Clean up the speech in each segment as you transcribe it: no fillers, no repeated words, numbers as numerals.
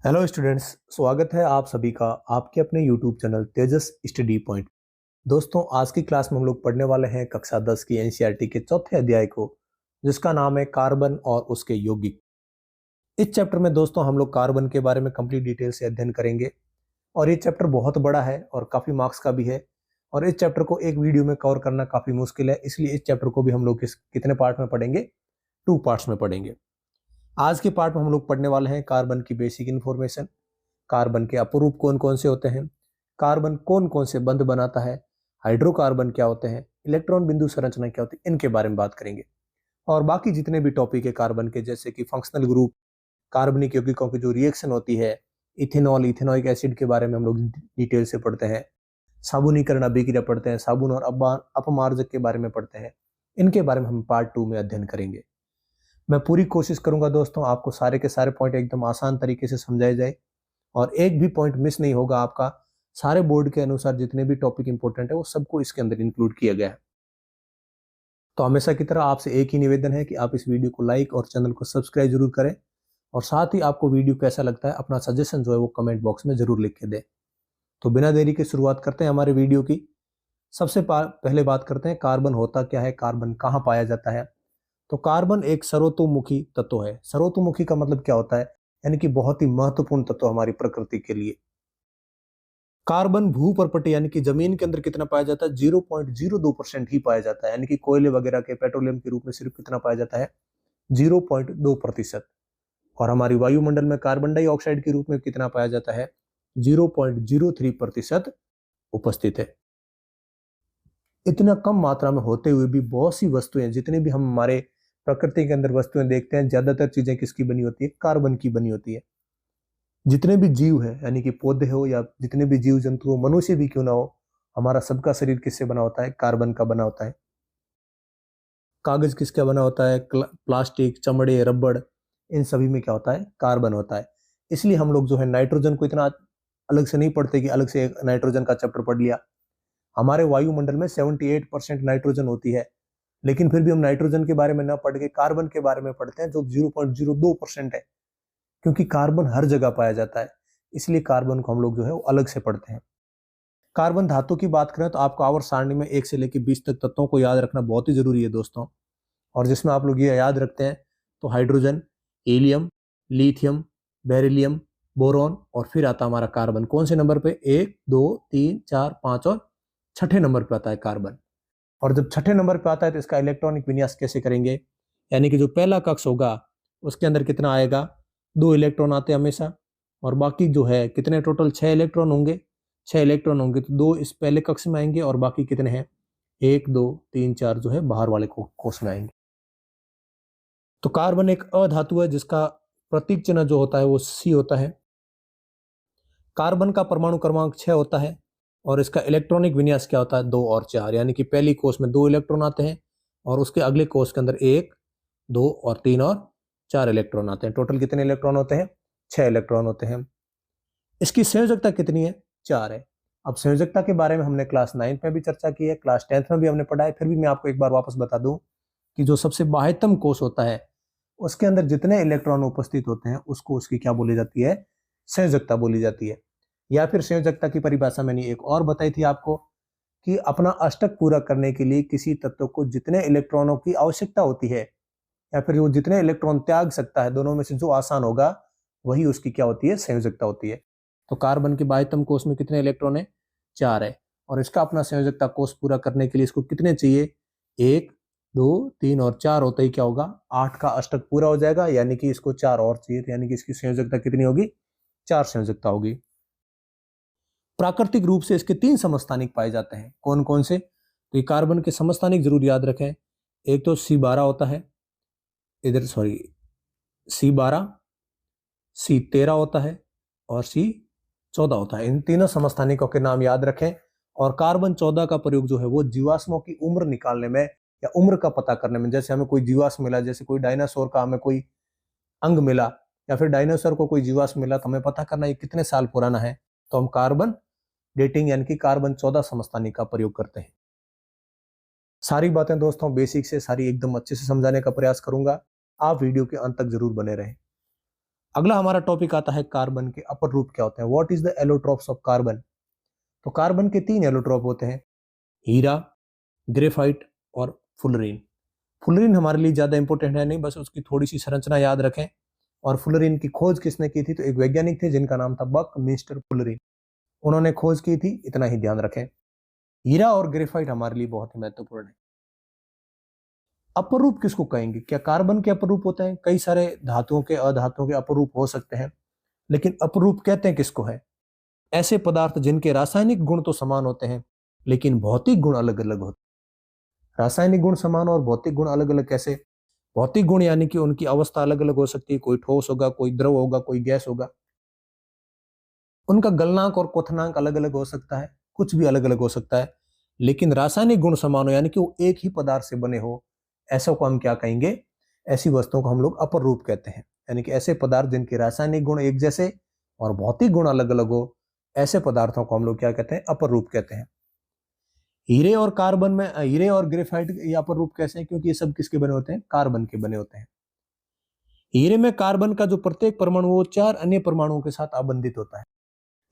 Hello students, स्वागत है आप सभी का आपके अपने यूट्यूब चैनल तेजस स्टडी पॉइंट। दोस्तों, आज की क्लास में हम लोग पढ़ने वाले हैं कक्षा 10 की एनसीईआरटी के चौथे अध्याय को, जिसका नाम है कार्बन और उसके यौगिक। इस चैप्टर में दोस्तों हम लोग कार्बन के बारे में कंप्लीट डिटेल से अध्ययन करेंगे और ये चैप्टर बहुत बड़ा है और काफी मार्क्स का भी है। और इस चैप्टर को एक वीडियो में कवर करना काफी मुश्किल है, इसलिए इस चैप्टर को भी हम लोग कितने पार्ट में पढ़ेंगे? 2 पार्ट्स में पढ़ेंगे। आज के पार्ट में हम लोग पढ़ने वाले हैं कार्बन की बेसिक इन्फॉर्मेशन, कार्बन के अपरूप कौन कौन से होते हैं, कार्बन कौन कौन से बंध बनाता है, हाइड्रोकार्बन क्या होते हैं, इलेक्ट्रॉन बिंदु संरचना क्या होती है, इनके बारे में बात करेंगे। और बाकी जितने भी टॉपिक है कार्बन के, जैसे कि फंक्शनल ग्रुप, कार्बनिक यौगिकों की जो रिएक्शन होती है, इथेनॉल, इथेनॉइक एसिड के बारे में हम लोग डिटेल से पढ़ते हैं, साबुनीकरण अभिक्रिया पढ़ते हैं, साबुन और अपमार्जक के बारे में पढ़ते हैं। इनके बारे में हम पार्ट 2 में अध्ययन करेंगे। मैं पूरी कोशिश करूंगा दोस्तों आपको सारे के सारे पॉइंट एकदम आसान तरीके से समझाए जाए और एक भी पॉइंट मिस नहीं होगा आपका। सारे बोर्ड के अनुसार जितने भी टॉपिक इंपॉर्टेंट है वो सबको इसके अंदर इंक्लूड किया गया है। तो हमेशा की तरह आपसे एक ही निवेदन है कि आप इस वीडियो को लाइक और चैनल को सब्सक्राइब जरूर करें और साथ ही आपको वीडियो कैसा लगता है अपना सजेशन जो है वो कमेंट बॉक्स में जरूर लिख के दें। तो बिना देरी के शुरुआत करते हैं हमारे वीडियो की। सबसे पहले बात करते हैं कार्बन होता क्या है, कार्बन कहाँ पाया जाता है। तो कार्बन एक सर्वतोमुखी तत्व है। सर्वतोमुखी का मतलब क्या होता है? यानी कि बहुत ही महत्वपूर्ण तत्व हमारी प्रकृति के लिए। कार्बन भूपर्पट यानी कि जमीन के अंदर कितना पाया जाता है? 0.02% ही पाया जाता है। यानी कि कोयले वगैरह के पेट्रोलियम के रूप में सिर्फ कितना पाया जाता है? 0.2%। और हमारी वायुमंडल में कार्बन डाइऑक्साइड के रूप में कितना पाया जाता है? 0.03% उपस्थित है। इतना कम मात्रा में होते हुए भी बहुत सी वस्तुएं, जितने भी हम हमारे प्रकृति के अंदर वस्तुएं देखते हैं, ज्यादातर चीजें किसकी बनी होती है? कार्बन की बनी होती है। जितने भी जीव है, यानी कि पौधे हो या जितने भी जीव जंतु हो, मनुष्य भी क्यों ना हो, हमारा सबका शरीर किससे बना होता है? कार्बन का बना होता है। कागज किसका बना होता है? प्लास्टिक, चमड़े, रबड़, इन सभी में क्या होता है? कार्बन होता है। इसलिए हम लोग जो है नाइट्रोजन को इतना अलग से नहीं पढ़ते कि अलग से एक नाइट्रोजन का चैप्टर पढ़ लिया। हमारे वायुमंडल में 78% नाइट्रोजन होती है, लेकिन फिर भी हम नाइट्रोजन के बारे में ना पढ़ के कार्बन के बारे में पढ़ते हैं जो 0.02% है, क्योंकि कार्बन हर जगह पाया जाता है। इसलिए कार्बन को हम लोग जो है वो अलग से पढ़ते हैं। कार्बन धातु की बात करें तो आपको आवर्त सारणी में 1 से लेकर 20 तक तत्वों को याद रखना बहुत ही जरूरी है दोस्तों। और जिसमें आप लोग ये याद रखते हैं तो hydrogen, helium, lithium, beryllium, boron और फिर आता हमारा कार्बन। कौन से नंबर पे? 1, 2, 3, 4, 5 और छठे नंबर पे आता है कार्बन। और जब छठे नंबर पे आता है तो इसका इलेक्ट्रॉनिक विन्यास कैसे करेंगे? यानी कि जो पहला कक्ष होगा उसके अंदर कितना आएगा? 2 इलेक्ट्रॉन आते हैं हमेशा। और बाकी जो है कितने? टोटल 6 इलेक्ट्रॉन होंगे। 6 इलेक्ट्रॉन होंगे तो 2 इस पहले कक्ष में आएंगे और बाकी कितने हैं? 1, 2, 3, 4 जो है बाहर वाले कोष में आएंगे। तो कार्बन एक अधातु है जिसका प्रतीक चिन्ह जो होता है वो सी होता है। कार्बन का परमाणु क्रमांक 6 होता है और इसका इलेक्ट्रॉनिक विन्यास क्या होता है? 2 और 4। यानी कि पहली कोष में 2 इलेक्ट्रॉन आते हैं और उसके अगले कोष के अंदर 1, 2 और 3 और 4 इलेक्ट्रॉन आते हैं। टोटल कितने इलेक्ट्रॉन होते हैं? 6 इलेक्ट्रॉन होते हैं। इसकी संयोजकता कितनी है? 4 है। अब संयोजकता के बारे में हमने क्लास 9th में भी चर्चा की है, क्लास 10th में भी हमने पढ़ा है, फिर भी मैं आपको एक बार वापस बता दूं कि जो सबसे बाह्यतम कोष होता है उसके अंदर जितने इलेक्ट्रॉन उपस्थित होते हैं उसको उसकी क्या बोली जाती है? संयोजकता बोली जाती है। या फिर संयोजकता की परिभाषा मैंने एक और बताई थी आपको कि अपना अष्टक पूरा करने के लिए किसी तत्व को जितने इलेक्ट्रॉनों की आवश्यकता होती है या फिर वो जितने इलेक्ट्रॉन त्याग सकता है, दोनों में से जो आसान होगा वही उसकी क्या होती है? संयोजकता होती है। तो कार्बन के बाह्यतम कोष में कितने इलेक्ट्रॉन है? 4 है। और इसका अपना संयोजकता कोष पूरा करने के लिए इसको कितने चाहिए? 1, 2, 3 और 4 होता ही क्या होगा? 8 का अष्टक पूरा हो जाएगा, यानी कि इसको 4 और चाहिए, यानी कि इसकी संयोजकता कितनी होगी? 4 संयोजकता होगी। प्राकृतिक रूप से इसके 3 समस्थानिक पाए जाते हैं। कौन कौन से? तो ये कार्बन के समस्थानिक जरूर याद रखें। एक तो C12 होता है, इधर सॉरी C12, C13 होता है और C14 होता है। इन तीनों समस्थानिकों के नाम याद रखें। और कार्बन 14 का प्रयोग जो है वो जीवाश्मों की उम्र निकालने में या उम्र का पता करने में, जैसे हमें कोई जीवाश्म मिला, जैसे कोई डायनासोर का हमें कोई अंग मिला या फिर डायनासोर को कोई जीवाश्म मिला तो हमें पता करना ये कितने साल पुराना है, तो हम कार्बन डेटिंग यानी कि कार्बन 14 समस्थानिक का प्रयोग करते हैं। सारी बातें दोस्तों बेसिक से सारी एकदम अच्छे से समझाने का प्रयास करूंगा। आप वीडियो के अंत तक जरूर बने रहें। अगला हमारा टॉपिक आता है कार्बन के अपर रूप क्या होते हैं। What is the allotropes of carbon. तो कार्बन के 3 एलोट्रॉप होते हैं, हीरा, ग्रेफाइट और फुलरीन। फुलरीन हमारे लिए ज्यादा इंपॉर्टेंट है नहीं, बस उसकी थोड़ी सी संरचना याद रखें। और फुलरीन की खोज किसने की थी, तो एक वैज्ञानिक थे जिनका नाम था बकमिस्टर फुलरीन, उन्होंने खोज की थी, इतना ही ध्यान रखें। हीरा और ग्रेफाइट हमारे लिए बहुत ही महत्वपूर्ण है। अपरूप किसको कहेंगे, क्या कार्बन के अपरूप होते हैं, कई सारे धातुओं के अधातुओं के अपरूप हो सकते हैं, लेकिन अपरूप कहते हैं किसको है, ऐसे पदार्थ जिनके रासायनिक गुण तो समान होते हैं लेकिन भौतिक गुण अलग अलग होते हैं। रासायनिक गुण समान और भौतिक गुण अलग अलग कैसे, भौतिक गुण यानी कि उनकी अवस्था अलग अलग हो सकती है, कोई ठोस होगा, कोई द्रव होगा, कोई गैस होगा, उनका गलनांक और क्वथनांक अलग अलग हो सकता है, कुछ भी अलग अलग हो सकता है, लेकिन रासायनिक गुण समान हो यानी कि वो एक ही पदार्थ से बने हो, ऐसा को हम क्या कहेंगे, ऐसी वस्तुओं को हम लोग अपर रूप कहते हैं। यानी कि ऐसे पदार्थ जिनके रासायनिक गुण एक जैसे और भौतिक गुण अलग अलग हो, ऐसे पदार्थों को हम लोग क्या कहते हैं, अपर रूप कहते हैं। हीरे और कार्बन में, हीरे और ग्रेफाइट ये अपर रूप कैसे हैं, क्योंकि ये सब किसके बने होते हैं, कार्बन के बने होते हैं। हीरे में कार्बन का जो प्रत्येक परमाणु वो 4 अन्य परमाणुओं के साथ आबंधित होता है।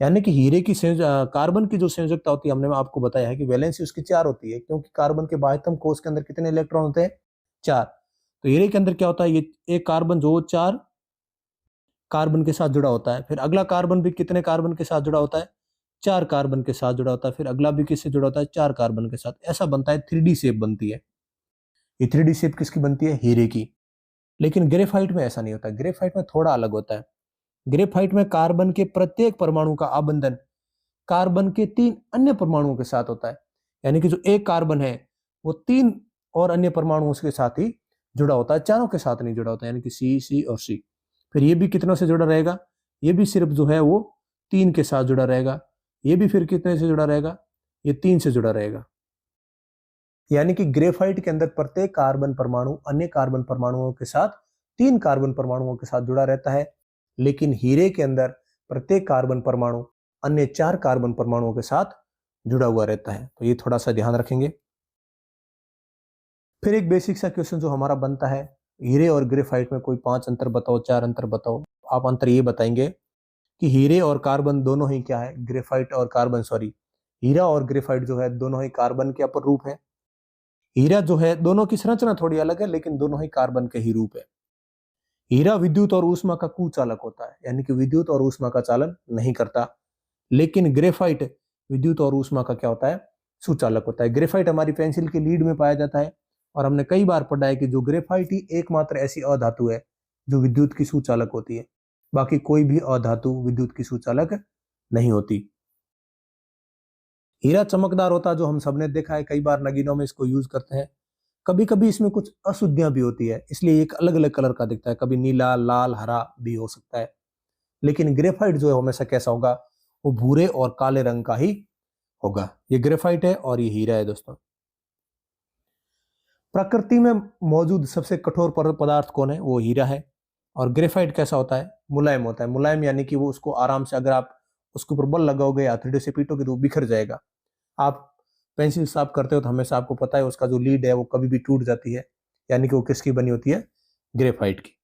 यानी कि हीरे की कार्बन की जो संयोजकता होती है, हमने आपको बताया है कि वैलेंसी उसकी 4 होती है, क्योंकि कार्बन के बाह्यतम कोश के अंदर कितने इलेक्ट्रॉन होते हैं, 4। तो हीरे के अंदर क्या होता है, ये एक कार्बन जो 4 कार्बन के साथ जुड़ा होता है, फिर अगला कार्बन भी कितने कार्बन के साथ जुड़ा होता है, 4 कार्बन के साथ जुड़ा होता है, फिर अगला भी किससे जुड़ा होता है, 4 कार्बन के साथ। ऐसा बनता है, 3D शेप बनती है। ये 3D शेप किसकी बनती है, हीरे की। लेकिन ग्रेफाइट में ऐसा नहीं होता, ग्रेफाइट में थोड़ा अलग होता है। ग्रेफाइट में कार्बन के प्रत्येक परमाणु का आबंधन कार्बन के 3 अन्य परमाणुओं के साथ होता है। यानी कि जो एक कार्बन है वो 3 और अन्य परमाणुओं के साथ ही जुड़ा होता है, चारों के साथ नहीं जुड़ा होता है, यानी कि सी और सी। फिर ये भी कितनों से जुड़ा रहेगा, ये भी सिर्फ जो है वो 3 के साथ जुड़ा रहेगा, ये भी फिर कितने से जुड़ा रहेगा, ये 3 से जुड़ा रहेगा। यानी कि ग्रेफाइट के अंदर प्रत्येक कार्बन परमाणु अन्य कार्बन परमाणुओं के साथ 3 कार्बन परमाणुओं के साथ जुड़ा रहता है, लेकिन हीरे के अंदर प्रत्येक कार्बन परमाणु अन्य 4 कार्बन परमाणुओं के साथ जुड़ा हुआ रहता है। तो ये थोड़ा सा ध्यान रखेंगे। फिर एक बेसिक सा क्वेश्चन जो हमारा बनता है, हीरे और ग्रेफाइट में कोई 5 अंतर बताओ, 4 अंतर बताओ। आप अंतर ये बताएंगे कि हीरे और कार्बन दोनों ही क्या है, ग्रेफाइट और कार्बन, सॉरी, हीरा और ग्रेफाइट जो है दोनों ही कार्बन के अपर रूप है। हीरा जो है दोनों की संरचना थोड़ी अलग है, लेकिन दोनों ही कार्बन के ही रूप है। हीरा विद्युत और ऊष्मा का कुचालक होता है, यानी कि विद्युत और ऊष्मा का चालन नहीं करता, लेकिन ग्रेफाइट विद्युत और ऊष्मा का क्या होता है, सुचालक होता है। ग्रेफाइट हमारी पेंसिल के लीड में पाया जाता है, और हमने कई बार पढ़ा है कि जो ग्रेफाइट ही एकमात्र ऐसी अधातु है जो विद्युत की सुचालक होती है, बाकी कोई भी अधातु विद्युत की सुचालक नहीं होती। हीरा चमकदार होता है, जो हम सबने देखा है, कई बार नगीनों में इसको यूज करते हैं। कभी कभी इसमें कुछ अशुद्धियां भी होती है, इसलिए एक अलग अलग कलर का दिखता है, कभी नीला, लाल, हरा भी हो सकता है। लेकिन ग्रेफाइट जो है हमेशा कैसा होगा, वो भूरे और काले रंग का ही होगा। ये ग्रेफाइट है और ये हीरा है दोस्तों। प्रकृति में मौजूद सबसे कठोर पदार्थ कौन है, वो हीरा है। और ग्रेफाइट कैसा होता है, मुलायम होता है। मुलायम यानी कि वो उसको आराम से, अगर आप उसके ऊपर बल लगाओगे या हथौड़े से पीटोगे तो वो बिखर जाएगा। आप पेंसिल साफ करते हो तो हमेशा आपको पता है उसका जो लीड है वो कभी भी टूट जाती है, यानी कि वो किसकी बनी होती है, ग्रेफाइट की।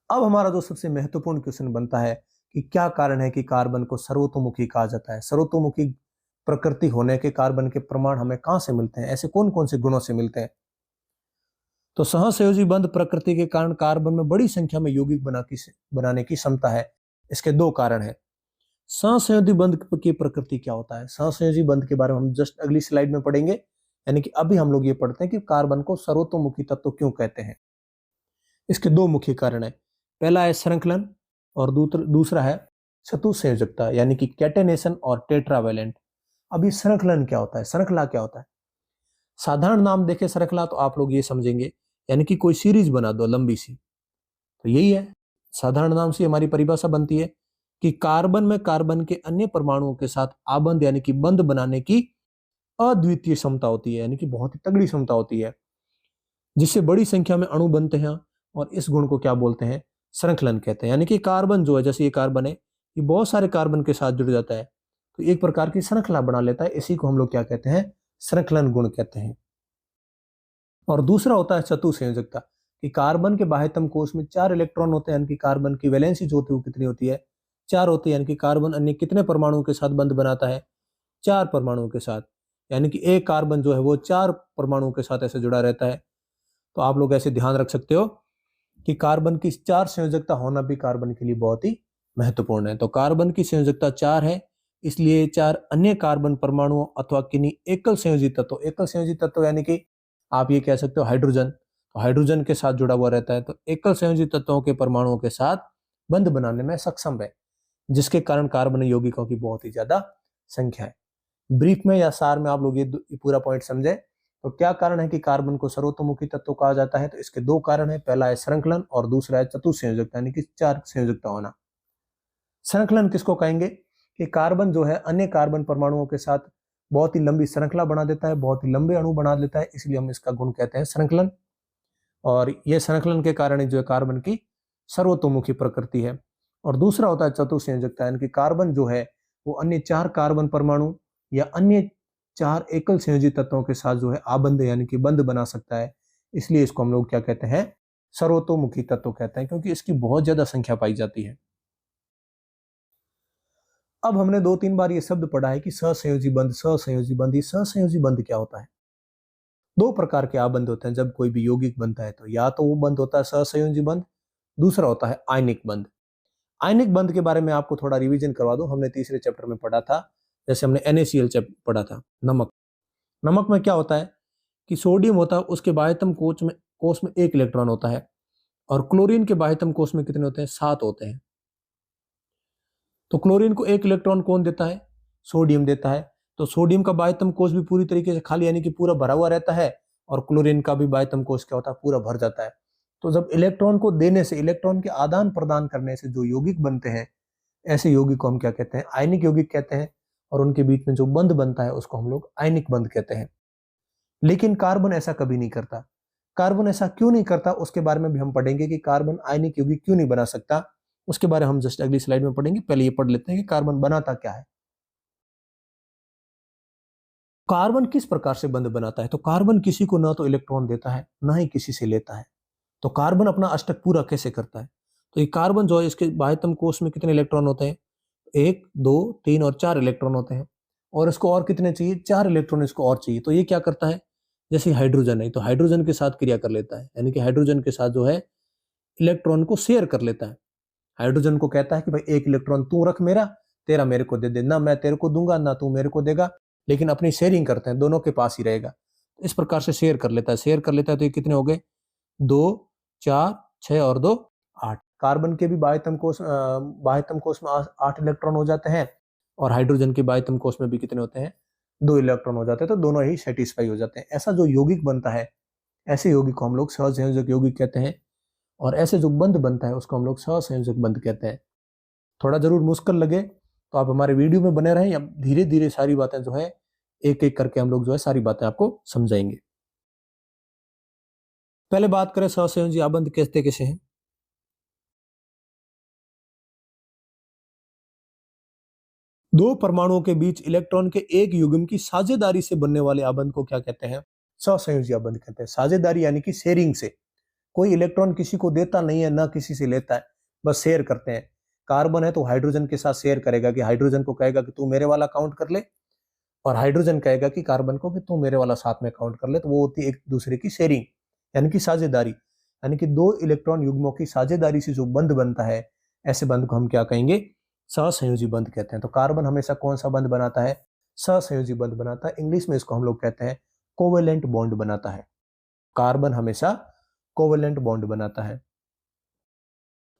अब हमारा जो सबसे महत्वपूर्ण क्वेश्चन बनता है कि क्या कारण है कि कार्बन को सर्वतोमुखी कहा जाता है। सर्वतोमुखी प्रकृति होने के कार्बन के प्रमाण हमें कहां से मिलते हैं, ऐसे कौन कौन से गुणों से मिलते हैं। तो सहसंयोजी बंध प्रकृति के कारण कार्बन में बड़ी संख्या में यौगिक बनाने की क्षमता है। इसके 2 कारण है। सहसंयोजी बंध की प्रकृति क्या होता है, सहसंयोजी बंध के बारे में हम जस्ट अगली स्लाइड में पढ़ेंगे। यानी कि अभी हम लोग ये पढ़ते हैं कि कार्बन को सर्वतोमुखी तत्व क्यों कहते हैं। इसके 2 मुख्य कारण है। पहला है श्रृंखलन और दूसरा है चतुसंयोजकता, यानी कि कैटेनेशन और टेट्रावैलेंट। अभी श्रृंखलन क्या होता है, श्रृंखला क्या होता है। साधारण नाम देखे श्रृंखला तो आप लोग ये समझेंगे, यानी कि कोई सीरीज बना दो लंबी सी, तो यही है। साधारण नाम से हमारी परिभाषा बनती है कि कार्बन में कार्बन के अन्य परमाणुओं के साथ आबंध यानी कि बंध बनाने की अद्वितीय क्षमता होती है, यानी कि बहुत ही तगड़ी क्षमता होती है, जिससे बड़ी संख्या में अणु बनते हैं। और इस गुण को क्या बोलते हैं, श्रृंखलन कहते हैं। यानी कि कार्बन जो है, जैसे ये कार्बन है, ये बहुत सारे कार्बन के साथ जुड़ जाता है, तो एक प्रकार की श्रृंखला बना लेता है। इसी को हम लोग क्या कहते हैं, श्रृंखलन गुण कहते हैं। और दूसरा होता है चतुसंयोजकता, कि कार्बन के बाह्यतम कोश में 4 इलेक्ट्रॉन होते हैं, यानी कि कार्बन की वैलेंसी जो होती है वो कितनी होती है, 4 होती है। यानी कि कार्बन अन्य कितने परमाणुओं के साथ बंध बनाता है, 4 परमाणुओं के साथ। यानी कि एक कार्बन जो है वो 4 परमाणुओं के साथ ऐसे जुड़ा रहता है। तो आप लोग ऐसे ध्यान रख सकते हो कि कार्बन की 4 संयोजकता होना भी कार्बन के लिए बहुत ही महत्वपूर्ण है। तो कार्बन की संयोजकता 4 है, इसलिए 4 अन्य कार्बन परमाणुओं अथवा किन्हीं एकल संयोजित तत्व यानी कि आप ये कह सकते हो हाइड्रोजन, तो हाइड्रोजन के साथ जुड़ा हुआ रहता है। तो एकल संयोजित तत्वों के परमाणुओं के साथ बंध बनाने में सक्षम है, जिसके कारण कार्बन यौगिकों की बहुत ही ज्यादा संख्या है। ब्रीफ में या सार में आप लोग ये पूरा पॉइंट समझे। तो क्या कारण है कि कार्बन को सर्वतोमुखी तत्व कहा जाता है, तो इसके 2 कारण है। पहला है श्रृंखलन और दूसरा है चतुस्संयोजकता, यानी कि 4 संयोजकता होना। श्रृंखलन किसको कहेंगे कि कार्बन जो है अन्य कार्बन परमाणुओं के साथ बहुत ही लंबी श्रृंखला बना देता है, बहुत ही लंबे अणु बना देता है, इसलिए हम इसका गुण कहते हैं श्रृंखलन। और यह श्रृंखलन के कारण जो है कार्बन की सर्वतोमुखी प्रकृति है। और दूसरा होता है चतुस्संयोजकता, यानी कि कार्बन जो है वो अन्य 4 कार्बन परमाणु या अन्य 4 एकल संयोजित तत्वों के साथ जो है आबंध यानी कि बंध बना सकता है, इसलिए इसको हम लोग क्या कहते हैं, सर्वतोमुखी तत्व कहते हैं, क्योंकि इसकी बहुत ज्यादा संख्या पाई जाती है। अब हमने 2-3 बार ये शब्द पढ़ा है कि सहसंयोजी बंध, सहसंयोजी बंध। ये सहसंयोजी बंध क्या होता है? 2 प्रकार के आबंध होते हैं जब कोई भी यौगिक बनता है, तो या तो वो बंध होता है सहसंयोजी बंध, दूसरा होता है आयनिक बंध। आयनिक बंध के बारे में आपको थोड़ा रिवीजन करवा दूं, हमने तीसरे चैप्टर में पढ़ा था। जैसे हमने NaCl पढ़ा था, नमक। नमक में क्या होता है कि सोडियम होता है, उसके बाह्यतम कोश में 1 इलेक्ट्रॉन होता है, और क्लोरीन के बाह्यतम कोश में कितने होते हैं, 7 होते हैं। तो क्लोरीन को 1 इलेक्ट्रॉन कौन देता है, सोडियम देता है। तो सोडियम का बाह्यतम कोश भी पूरी तरीके से खाली यानी कि पूरा भरा हुआ रहता है, और क्लोरीन का भी बाह्यतम कोश क्या होता है, पूरा भर जाता है। तो जब इलेक्ट्रॉन को देने से, इलेक्ट्रॉन के आदान प्रदान करने से जो यौगिक बनते हैं, ऐसे यौगिक को हम क्या कहते हैं, आयनिक यौगिक कहते हैं। और उनके बीच में जो बंध बनता है उसको हम लोग आयनिक बंध कहते हैं। लेकिन कार्बन ऐसा कभी नहीं करता। कार्बन ऐसा क्यों नहीं करता, उसके बारे में भी हम पढ़ेंगे कि कार्बन आयनिक यौगिक क्यों नहीं बना सकता। उसके बारे में हम जस्ट अगली स्लाइड में पढ़ेंगे। पहले ये पढ़ लेते हैं कि कार्बन बनाता क्या है। कार्बन किस प्रकार से बंध बनाता है? तो कार्बन किसी को ना तो इलेक्ट्रॉन देता है, ना ही किसी से लेता है। तो कार्बन अपना अष्टक पूरा कैसे करता है? तो ये कार्बन जो है, इसके बाह्यतम कोश में कितने इलेक्ट्रॉन होते हैं, 1, 2, 3 और 4 इलेक्ट्रॉन होते हैं। और इसको और कितने चाहिए, 4 इलेक्ट्रॉन इसको और चाहिए। तो ये क्या करता है, जैसे हाइड्रोजन है तो हाइड्रोजन के साथ क्रिया कर लेता है, यानी कि हाइड्रोजन के साथ जो है इलेक्ट्रॉन को शेयर कर लेता है। हाइड्रोजन को कहता है कि भाई 1 इलेक्ट्रॉन तू रख मेरा, तेरा मेरे को दे दे, ना मैं तेरे को दूंगा ना तू मेरे को देगा, लेकिन अपनी शेयरिंग करते हैं, दोनों के पास ही रहेगा। इस प्रकार से शेयर कर लेता है, शेयर कर लेता है। तो ये कितने हो गए, 2, 4, 6 और 2, 8। कार्बन के भी बाह्यतम कोश में 8 इलेक्ट्रॉन हो जाते हैं, और हाइड्रोजन के बाह्यतम कोश में भी कितने होते हैं, 2 इलेक्ट्रॉन हो जाते हैं। तो दोनों ही सेटिस्फाई हो जाते हैं। ऐसा जो यौगिक बनता है, ऐसे यौगिक को हम लोग सहसंयोजक यौगिक कहते हैं। और ऐसे जो बंध बनता है उसको हम लोग सहसंयोजक बंध कहते हैं। थोड़ा जरूर मुश्किल लगे तो आप हमारे वीडियो में बने रहें, या धीरे धीरे सारी बातें जो है एक एक करके हम लोग जो है सारी बातें आपको समझाएंगे। पहले बात करें सहसंयोजी आबंध कैसे हैं। दो परमाणुओं के बीच इलेक्ट्रॉन के एक युग्म की साझेदारी से बनने वाले आबंध को क्या कहते हैं, सहसंयोजी आबंध कहते हैं। साझेदारी यानी कि शेयरिंग से, कोई इलेक्ट्रॉन किसी को देता नहीं है, ना किसी से लेता है, बस शेयर करते हैं। कार्बन है तो हाइड्रोजन के साथ शेयर करेगा, कि हाइड्रोजन को कहेगा कि तू मेरे वाला काउंट कर ले, और हाइड्रोजन कहेगा कि कार्बन को कि तू मेरे वाला साथ में काउंट कर ले। तो वो होती है एक दूसरे की शेयरिंग, यानी कि साझेदारी। यानी कि 2 इलेक्ट्रॉन युग्मों की साझेदारी से जो बंध बनता है, ऐसे बंध को हम क्या कहेंगे, सहसंयोजी बंध कहते हैं। तो कार्बन हमेशा कौन सा बंध बनाता है, सहसंयोजी बंध बनाता है। इंग्लिश में इसको हम लोग कहते हैं कोवेलेंट बॉन्ड बनाता है। कार्बन हमेशा कोवेलेंट बॉन्ड बनाता है।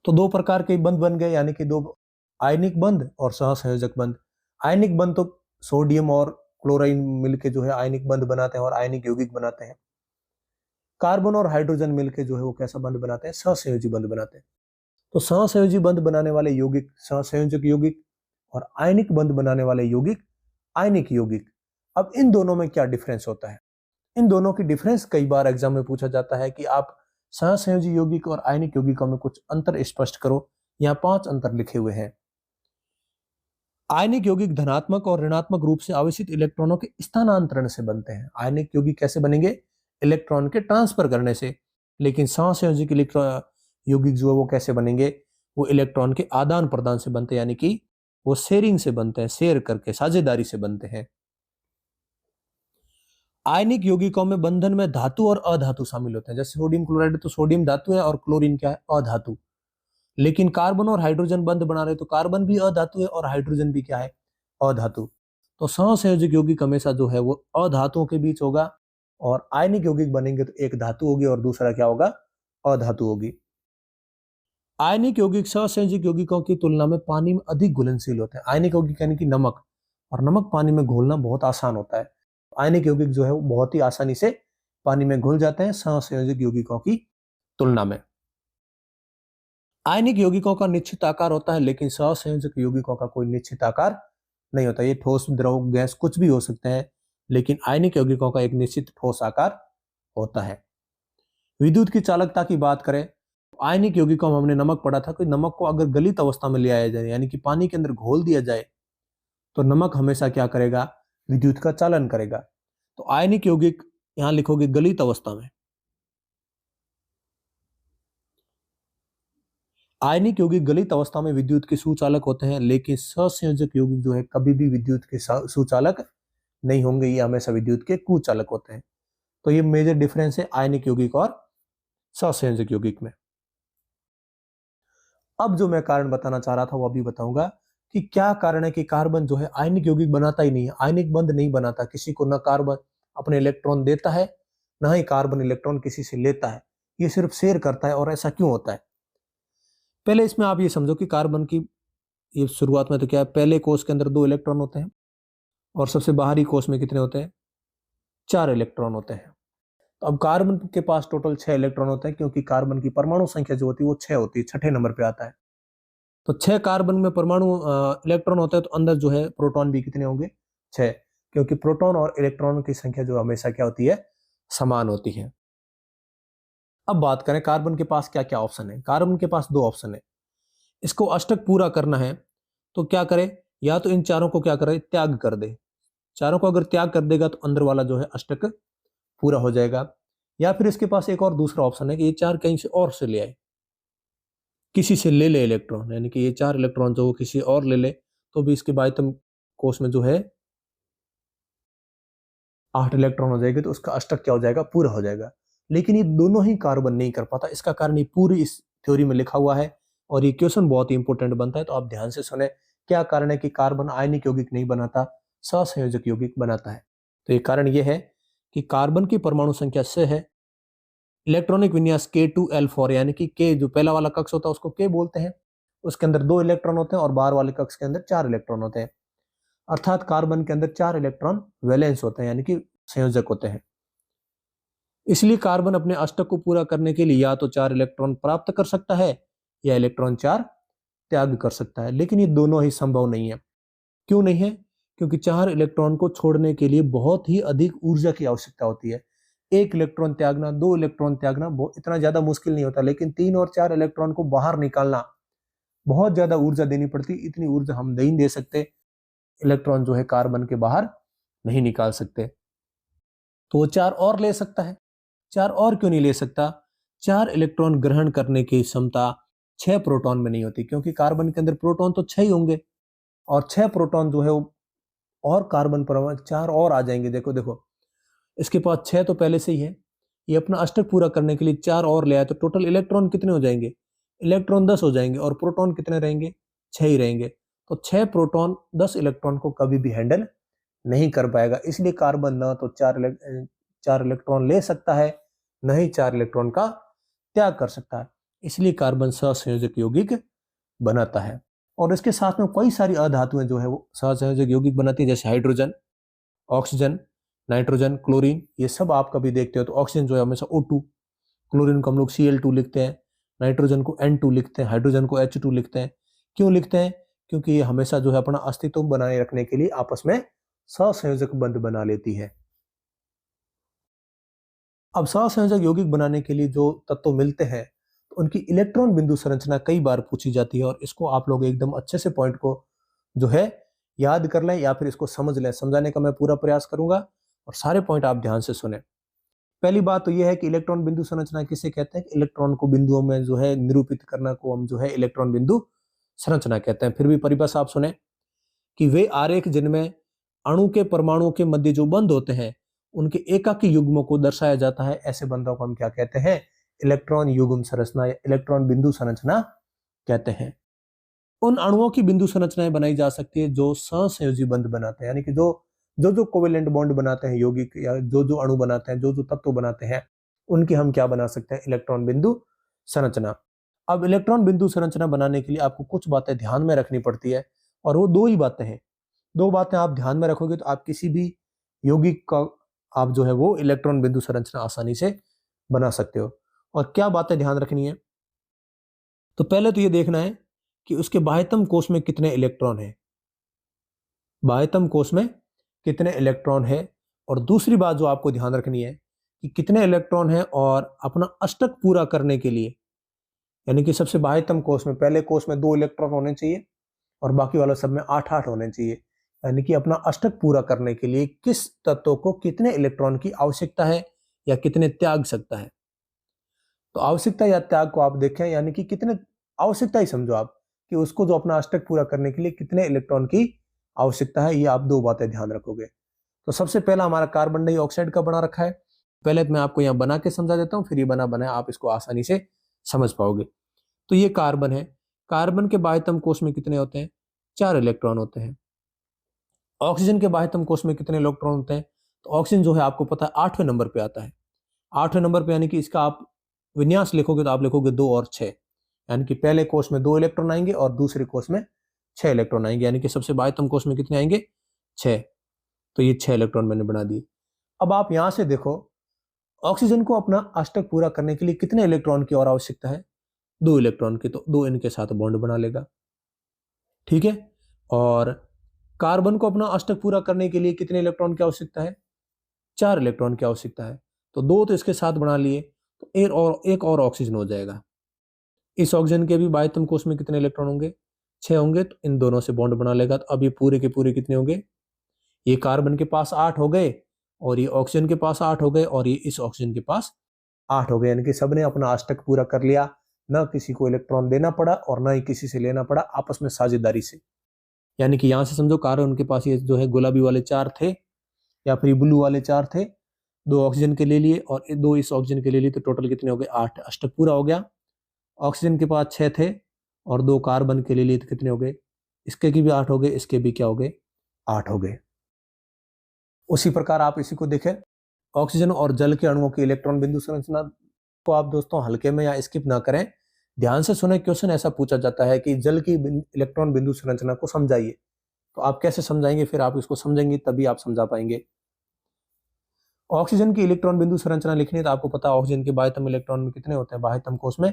तो 2 प्रकार के बंध बन गए, यानी कि 2 आयनिक बंध और सहसंयोजक बंध। आयनिक बंध तो सोडियम और क्लोरीन मिलके जो है आयनिक बंध बनाते हैं और आयनिक यौगिक बनाते हैं। कार्बन और हाइड्रोजन मिलके जो है वो कैसा बंध बनाते हैं, सहसंयोजी बंध बनाते हैं। तो सहसंयोजी बंध बनाने वाले यौगिक सहसंयोजक यौगिक, और आयनिक बंध बनाने वाले यौगिक आयनिक यौगिक। अब इन दोनों में क्या डिफरेंस होता है? इन दोनों की डिफरेंस कई बार एग्जाम में पूछा जाता है कि आप सहसंयोजी यौगिक और आयनिक यौगिकों में कुछ अंतर स्पष्ट करो। यहाँ 5 अंतर लिखे हुए हैं। आयनिक यौगिक धनात्मक और ऋणात्मक रूप से आवेशित इलेक्ट्रॉनों के स्थानांतरण से बनते हैं। आयनिक यौगिक कैसे बनेंगे, इलेक्ट्रॉन के ट्रांसफर करने से। लेकिन सहसंयोजक यौगिक जो है वो कैसे बनेंगे, वो इलेक्ट्रॉन के आदान प्रदान से बनते हैं, यानी कि वो शेयरिंग से बनते हैं, शेयर करके साझेदारी से बनते हैं। आयनिक यौगिकों में बंधन में धातु और अधातु शामिल होते हैं। जैसे सोडियम क्लोराइड, तो सोडियम धातु है और क्लोरीन क्या है, अधातु। लेकिन कार्बन और हाइड्रोजन बंध बना रहे, तो कार्बन भी अधातु है और हाइड्रोजन भी क्या है, अधातु। तो सहसंयोजक यौगिक हमेशा जो है वो अधातुओं के बीच होगा, और आयनिक यौगिक बनेंगे तो एक धातु होगी और दूसरा क्या होगा, अधातु होगी। आयनिक यौगिक सहसंयोजक यौगिकों की तुलना में पानी में अधिक घुलनशील होते हैं। आयनिक यौगिक यानी कि नमक, और नमक पानी में घोलना बहुत आसान होता है। आयनिक यौगिक जो है वो बहुत ही आसानी से पानी में घुल जाते हैं सहसंयोजक यौगिकों की तुलना में। आयनिक यौगिकों का निश्चित आकार होता है, लेकिन सहसंयोजक यौगिकों का कोई निश्चित आकार नहीं होता। ये ठोस, द्रव, गैस कुछ भी हो सकते हैं, लेकिन आयनिक यौगिकों का एक निश्चित ठोस आकार होता है। विद्युत की चालकता की बात करें, आयनिक यौगिकों में हमने नमक पढ़ा था कि नमक को अगर गलित अवस्था में ले आया जाए, यानी कि पानी के अंदर घोल दिया जाए, तो नमक हमेशा क्या करेगा, विद्युत का चालन करेगा। तो आयनिक यौगिक यहां लिखोगे गलित अवस्था में। आयनिक यौगिक गलित अवस्था में विद्युत के सुचालक होते हैं, लेकिन सहसंयोजक यौगिक जो है कभी भी विद्युत के सुचालक नहीं होंगे, ये हमेशा विद्युत के कुचालक होते हैं। तो ये मेजर डिफरेंस है आयनिक यौगिक और सहसंयोजक यौगिक में। अब जो मैं कारण बताना चाह रहा था वो अभी बताऊंगा कि क्या कारण है कि कार्बन जो है आयनिक यौगिक बनाता ही नहीं है, आयनिक बंध नहीं बनाता। किसी को न कार्बन अपने इलेक्ट्रॉन देता है, न ही कार्बन इलेक्ट्रॉन किसी से लेता है, ये सिर्फ शेयर करता है। और ऐसा क्यों होता है, पहले इसमें आप ये समझो कि कार्बन की ये शुरुआत में तो क्या है, पहले कोष के अंदर 2 इलेक्ट्रॉन होते हैं, और सबसे बाहरी कोष में कितने होते हैं, 4 इलेक्ट्रॉन होते हैं। तो अब कार्बन के पास टोटल 6 इलेक्ट्रॉन होते हैं, क्योंकि कार्बन की परमाणु संख्या जो होती है वो 6 होती है, छठे नंबर पे आता है। तो 6 कार्बन में परमाणु इलेक्ट्रॉन होता है, तो अंदर जो है प्रोटॉन भी कितने होंगे, 6, क्योंकि प्रोटॉन और इलेक्ट्रॉन की संख्या जो हमेशा क्या होती है, समान होती है। अब बात करें कार्बन के पास क्या क्या ऑप्शन है। कार्बन के पास 2 ऑप्शन है। इसको अष्टक पूरा करना है तो क्या करे, या तो इन चारों को क्या करे, त्याग कर दे। चारों को अगर त्याग कर देगा तो अंदर वाला जो है अष्टक पूरा हो जाएगा। या फिर इसके पास एक और दूसरा ऑप्शन है कि ये 4 कहीं से और से ले आए, किसी से ले ले इलेक्ट्रॉन, यानी कि ये 4 इलेक्ट्रॉन जो वो किसी और ले ले, तो भी इसके बाह्यतम कोष में जो है 8 इलेक्ट्रॉन हो जाएगी, तो उसका अष्टक क्या हो जाएगा, पूरा हो जाएगा। लेकिन ये दोनों ही कार्बन नहीं कर पाता। इसका कारण ये पूरी इस थ्योरी में लिखा हुआ है, और ये क्वेश्चन बहुत ही इंपॉर्टेंट बनता है, तो आप ध्यान से सुने। क्या कारण है कि कार्बन आयनिक यौगिक नहीं बनाता, सहसंयोजक यौगिक बनाता है। तो ये कारण ये है कि कार्बन की परमाणु संख्या 6 है, इलेक्ट्रॉनिक विन्यास K2L4, यानी कि K जो पहला वाला कक्ष होता है उसको K बोलते हैं, उसके अंदर 2 इलेक्ट्रॉन होते हैं, और बाहर वाले कक्ष के अंदर 4 इलेक्ट्रॉन होते हैं। अर्थात कार्बन के अंदर 4 इलेक्ट्रॉन वैलेंस होते हैं, यानी कि संयोजक होते हैं। इसलिए कार्बन अपने अष्टक को पूरा करने के लिए या तो 4 इलेक्ट्रॉन प्राप्त कर सकता है, या इलेक्ट्रॉन 4 त्याग कर सकता है। लेकिन ये दोनों ही संभव नहीं है। क्यों नहीं है, क्योंकि 4 इलेक्ट्रॉन को छोड़ने के लिए बहुत ही अधिक ऊर्जा की आवश्यकता होती है। 1 इलेक्ट्रॉन त्यागना, 2 इलेक्ट्रॉन त्यागना इतना ज्यादा मुश्किल नहीं होता, लेकिन 3 और 4 इलेक्ट्रॉन को बाहर निकालना बहुत ज्यादा ऊर्जा देनी पड़ती। इतनी ऊर्जा हम नहीं दे सकते, इलेक्ट्रॉन जो है कार्बन के बाहर नहीं निकाल सकते। तो वो 4 और ले सकता है। 4 और क्यों नहीं ले सकता, 4 इलेक्ट्रॉन ग्रहण करने की क्षमता 6 प्रोटॉन में नहीं होती, क्योंकि कार्बन के अंदर प्रोटॉन तो 6 ही होंगे, और 6 प्रोटॉन जो है वो और कार्बन परमाणु 4 और आ जाएंगे। देखो देखो, इसके पास 6 तो पहले से ही है, ये अपना अष्टक पूरा करने के लिए 4 और ले आए, तो टोटल इलेक्ट्रॉन कितने हो जाएंगे, इलेक्ट्रॉन 10 हो जाएंगे, और प्रोटॉन कितने रहेंगे, 6 ही रहेंगे। तो 6 प्रोटॉन 10 इलेक्ट्रॉन को कभी भी हैंडल नहीं कर पाएगा। इसलिए कार्बन ना तो 4 इलेक्ट्रॉन ले सकता है, न ही 4 इलेक्ट्रॉन का त्याग कर सकता है। इसलिए कार्बन सहसंयोजक यौगिक बनाता है। और इसके साथ में कई सारी अधातुएं जो है वो सहसंयोजक यौगिक बनाती है, जैसे हाइड्रोजन, ऑक्सीजन, नाइट्रोजन, क्लोरीन। ये सब आप कभी देखते हो तो ऑक्सीजन जो है हमेशा O2, क्लोरीन को हम लोग Cl2 लिखते हैं, नाइट्रोजन को N2 लिखते हैं, हाइड्रोजन को H2 लिखते हैं। क्यों लिखते हैं, क्योंकि ये हमेशा जो है अपना अस्तित्व बनाए रखने के लिए आपस में सहसंयोजक बंध बना लेती है। अब सहसंयोजक यौगिक बनाने के लिए जो तत्व मिलते हैं, तो उनकी इलेक्ट्रॉन बिंदु संरचना कई बार पूछी जाती है, और इसको आप लोग एकदम अच्छे से पॉइंट को जो है याद कर लें, या फिर इसको समझ लें। समझाने का मैं पूरा प्रयास करूंगा, और सारे पॉइंट आप ध्यान से सुने। पहली बात तो यह है कि इलेक्ट्रॉन बिंदु संरचना किसे कहते हैं? इलेक्ट्रॉन को बिंदुओं में जो है निरूपित करना को हम जो है इलेक्ट्रॉन बिंदु संरचना कहते हैं। फिर भी परिभाषा आप सुने कि वे आरेख जिनमें अणु के परमाणुओं के मध्य जो बंध होते हैं उनके एकाकी युग्मों को दर्शाया जाता है, ऐसे बंधों को हम क्या कहते हैं? इलेक्ट्रॉन युग्म संरचना या इलेक्ट्रॉन बिंदु संरचना कहते हैं। उन अणुओं की बिंदु संरचनाएं बनाई जा सकती है जो सहसंयोजी बंध बनाते हैं, यानी कि जो कोवेलेंट बॉन्ड बनाते हैं यौगिक, या जो अणु बनाते हैं, जो तत्व बनाते हैं, उनकी हम क्या बना सकते हैं? इलेक्ट्रॉन बिंदु संरचना। अब इलेक्ट्रॉन बिंदु संरचना बनाने के लिए आपको कुछ बातें ध्यान में रखनी पड़ती है, और वो दो ही बातें हैं। दो बातें आप ध्यान में रखोगे तो आप किसी भी यौगिक का आप जो है वो इलेक्ट्रॉन बिंदु संरचना आसानी से बना सकते हो। और क्या बातें ध्यान रखनी है? तो पहले तो ये देखना है कि उसके बाह्यतम कोष में कितने इलेक्ट्रॉन है, बाह्यतम कोष में कितने इलेक्ट्रॉन है। और दूसरी बात जो आपको ध्यान रखनी है कि कितने इलेक्ट्रॉन है, और अपना अष्टक पूरा करने के लिए, यानी कि सबसे बाह्यतम कोष में पहले कोष में 2 इलेक्ट्रॉन होने चाहिए और बाकी वाला सब में 8-8 होने चाहिए। यानी कि अपना अष्टक पूरा करने के लिए किस तत्व को कितने इलेक्ट्रॉन की आवश्यकता है या कितने त्याग सकता है। तो आवश्यकता या त्याग को आप देखें, यानी कि कितने, आवश्यकता ही समझो आप कि उसको जो अपना अष्टक पूरा करने के लिए कितने इलेक्ट्रॉन की आवश्यकता है। ये आप दो बातें ध्यान रखोगे। तो सबसे पहला हमारा कार्बन डाइऑक्साइड का बना रखा है। पहले मैं आपको यहाँ बना के समझा देता हूँ, फिर ये बना बनाया आप इसको आसानी से समझ पाओगे। तो ये कार्बन है। कार्बन के बाह्यतम कोष में कितने होते हैं? 4 इलेक्ट्रॉन होते हैं। ऑक्सीजन के बाह्यतम कोष में कितने इलेक्ट्रॉन होते हैं? तो ऑक्सीजन जो है आपको पता है 8वें नंबर पे आता है। 8वें नंबर पे, यानी कि इसका आप विन्यास लिखोगे तो आप लिखोगे 2 और 6, यानी कि पहले कोष में 2 इलेक्ट्रॉन आएंगे और दूसरे कोष में 6 इलेक्ट्रॉन आएंगे, यानी कि सबसे बाह्यतम कोष में कितने आएंगे? 6। तो ये 6 इलेक्ट्रॉन मैंने बना दिए। अब आप यहां से देखो, ऑक्सीजन को अपना अष्टक पूरा करने के लिए कितने इलेक्ट्रॉन की और आवश्यकता है? 2 इलेक्ट्रॉन की। तो 2 इनके साथ बॉन्ड बना लेगा, ठीक है। और कार्बन को अपना अष्टक पूरा करने के लिए कितने इलेक्ट्रॉन की आवश्यकता है? 4 इलेक्ट्रॉन की आवश्यकता है। तो 2 तो इसके साथ बना लिए, तो एक और ऑक्सीजन हो जाएगा। इस ऑक्सीजन के भी बाह्यतम कोष में कितने इलेक्ट्रॉन होंगे? 6 होंगे। तो इन दोनों से बॉन्ड बना लेगा। तो अब ये पूरे के पूरे कितने होंगे? ये कार्बन के पास 8 हो गए, और ये ऑक्सीजन के पास 8 हो गए, और ये इस ऑक्सीजन के पास 8 हो गए। यानी कि सबने अपना अष्टक पूरा कर लिया, ना किसी को इलेक्ट्रॉन देना पड़ा और ना ही किसी से लेना पड़ा, आपस में साझेदारी से। यानी कि यहां से समझो कार्बन के पास ये जो है गुलाबी वाले 4 थे, या फिर ब्लू वाले 4 थे। 2 ऑक्सीजन के ले लिए और 2 इस ऑक्सीजन के ले लिए, तो टोटल कितने हो गए? 8। अष्टक पूरा हो गया। ऑक्सीजन के पास 6 थे और 2 कार्बन के ले लिए, तो कितने हो गए? इसके भी 8 हो गए, इसके भी क्या हो गए? 8 हो गए। उसी प्रकार आप इसी को देखें, ऑक्सीजन और जल के अणुओं की इलेक्ट्रॉन बिंदु संरचना को आप दोस्तों हल्के में या स्किप ना करें, ध्यान से सुने। क्वेश्चन ऐसा पूछा जाता है कि जल की इलेक्ट्रॉन बिंदु संरचना को समझाइए। तो आप कैसे समझाएंगे? फिर आप इसको समझेंगे तभी आप समझा पाएंगे। ऑक्सीजन की इलेक्ट्रॉन बिंदु संरचना लिखनी है तो आपको पता है ऑक्सीजन के बाह्यतम इलेक्ट्रॉन में कितने होते हैं? बाह्यतम कोष में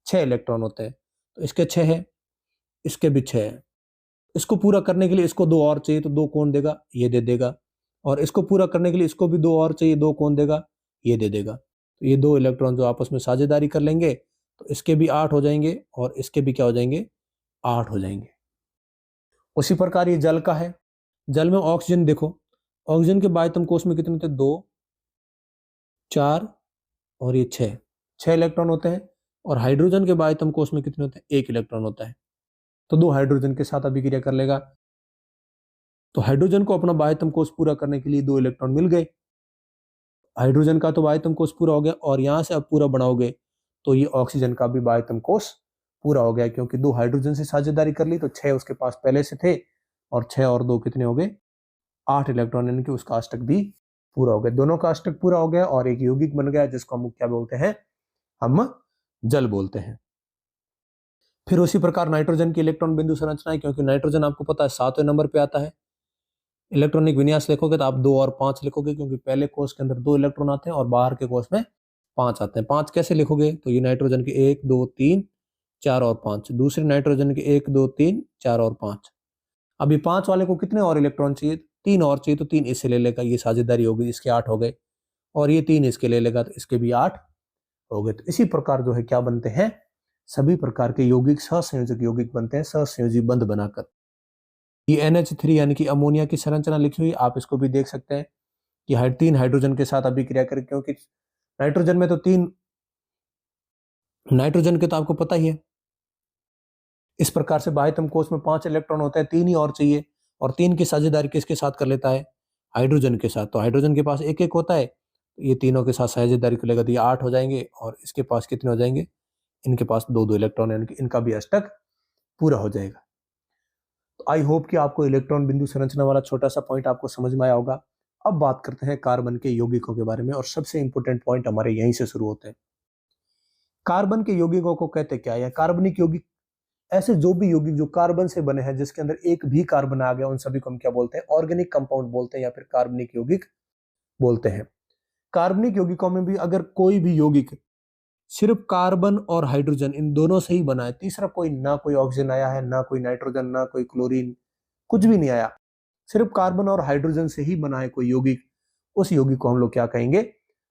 6 इलेक्ट्रॉन होते हैं। तो इसके 6 है, इसके भी 6 है। इसको पूरा करने के लिए इसको 2 और चाहिए, तो 2 कौन देगा? ये दे देगा। और इसको पूरा करने के लिए इसको भी 2 और चाहिए, 2 कौन देगा? ये दे देगा। तो ये 2 इलेक्ट्रॉन जो आपस में साझेदारी कर लेंगे, तो इसके भी 8 हो जाएंगे और इसके भी क्या हो जाएंगे? 8 हो जाएंगे। उसी प्रकार ये जल का है। जल में ऑक्सीजन देखो, ऑक्सीजन के बाह्यतम कोष में कितने होते हैं? 2, 4 और ये 6 इलेक्ट्रॉन होते हैं। और हाइड्रोजन के बाह्यतम कोष में कितने होते हैं? 1 इलेक्ट्रॉन होता है। तो 2 हाइड्रोजन के साथ अभिक्रिया कर लेगा। तो हाइड्रोजन को अपना बाह्यतम कोष पूरा करने के लिए 2 इलेक्ट्रॉन मिल गए। हाइड्रोजन का तो बाह्यतम कोष पूरा हो गया, और यहां से अब पूरा बनाओगे तो ये ऑक्सीजन का भी बाह्यतम कोष पूरा हो गया, क्योंकि 2 हाइड्रोजन से साझेदारी कर ली, तो 6 उसके पास पहले से थे, और 6 और 2 कितने हो गए? 8 इलेक्ट्रॉन, यानी कि उसका अष्टक भी पूरा हो गया। दोनों का अष्टक पूरा हो गया और एक यौगिक बन गया, जिसको हम क्या बोलते हैं? हम जल बोलते हैं। फिर उसी प्रकार नाइट्रोजन की इलेक्ट्रॉन बिंदु संरचना है, क्योंकि नाइट्रोजन आपको पता है 7वें नंबर पे आता है। इलेक्ट्रॉनिक विन्यास लिखोगे तो आप 2 और 5 लिखोगे, क्योंकि पहले कोष के अंदर 2 इलेक्ट्रॉन आते हैं और बाहर के कोष में 5 आते हैं। 5 कैसे लिखोगे? तो ये नाइट्रोजन के 1, 2, 3, 4 और 5, दूसरे नाइट्रोजन के 1, 2, 3, 4 और 5। अब ये 5 वाले को कितने और इलेक्ट्रॉन चाहिए? 3 और चाहिए, तो 3 इससे ले लेगा, ये साझेदारी होगी, इसके 8 हो गए। और ये 3 इसके ले लेगा, तो इसके भी 8 हो गए। तो इसी प्रकार जो है क्या बनते हैं? सभी प्रकार के यौगिक सहसंयोजक यौगिक बनते हैं, सहसंयोजी बंध बनाकर। ये NH3 यानी कि अमोनिया की संरचना लिखी हुई, आप इसको भी देख सकते हैं कि 3 हाइड्रोजन के साथ अभिक्रिया करें, क्योंकि नाइट्रोजन में तो 3, नाइट्रोजन के तो आपको पता ही है। इस प्रकार से बाह्यतम कोश में 5 इलेक्ट्रॉन होता है, 3 ही और चाहिए, और 3 की साझेदारी किसके साथ कर लेता है? हाइड्रोजन के साथ। तो हाइड्रोजन के पास एक एक होता है, ये तीनों के साथ साझेदारी कर लेगा तो ये 8 हो जाएंगे, और इसके पास कितने हो जाएंगे? इनके पास 2-2 इलेक्ट्रॉन है, इनका भी अष्टक पूरा हो जाएगा। तो आई होप कि आपको इलेक्ट्रॉन बिंदु संरचना वाला छोटा सा पॉइंट आपको समझ में आया होगा। अब बात करते हैं कार्बन के यौगिकों के बारे में, और सबसे इंपॉर्टेंट पॉइंट हमारे यहीं से शुरू होते हैं। कार्बन के यौगिकों को कहते क्या है? कार्बनिक यौगिक ऐसे जो भी यौगिक जो कार्बन से बने हैं, जिसके अंदर एक भी कार्बन आ गया, उन सभी को हम क्या बोलते हैं? ऑर्गेनिक कंपाउंड बोलते हैं, या फिर कार्बनिक यौगिक बोलते हैं। कार्बनिक यौगिकों में भी अगर कोई भी यौगिक सिर्फ कार्बन और हाइड्रोजन इन दोनों से ही बना है, तीसरा कोई, ना कोई ऑक्सीजन आया है, ना कोई नाइट्रोजन, ना कोई क्लोरीन, कुछ भी नहीं आया, सिर्फ कार्बन और हाइड्रोजन से ही बना है कोई यौगिक, उस यौगिक को हम लोग क्या कहेंगे?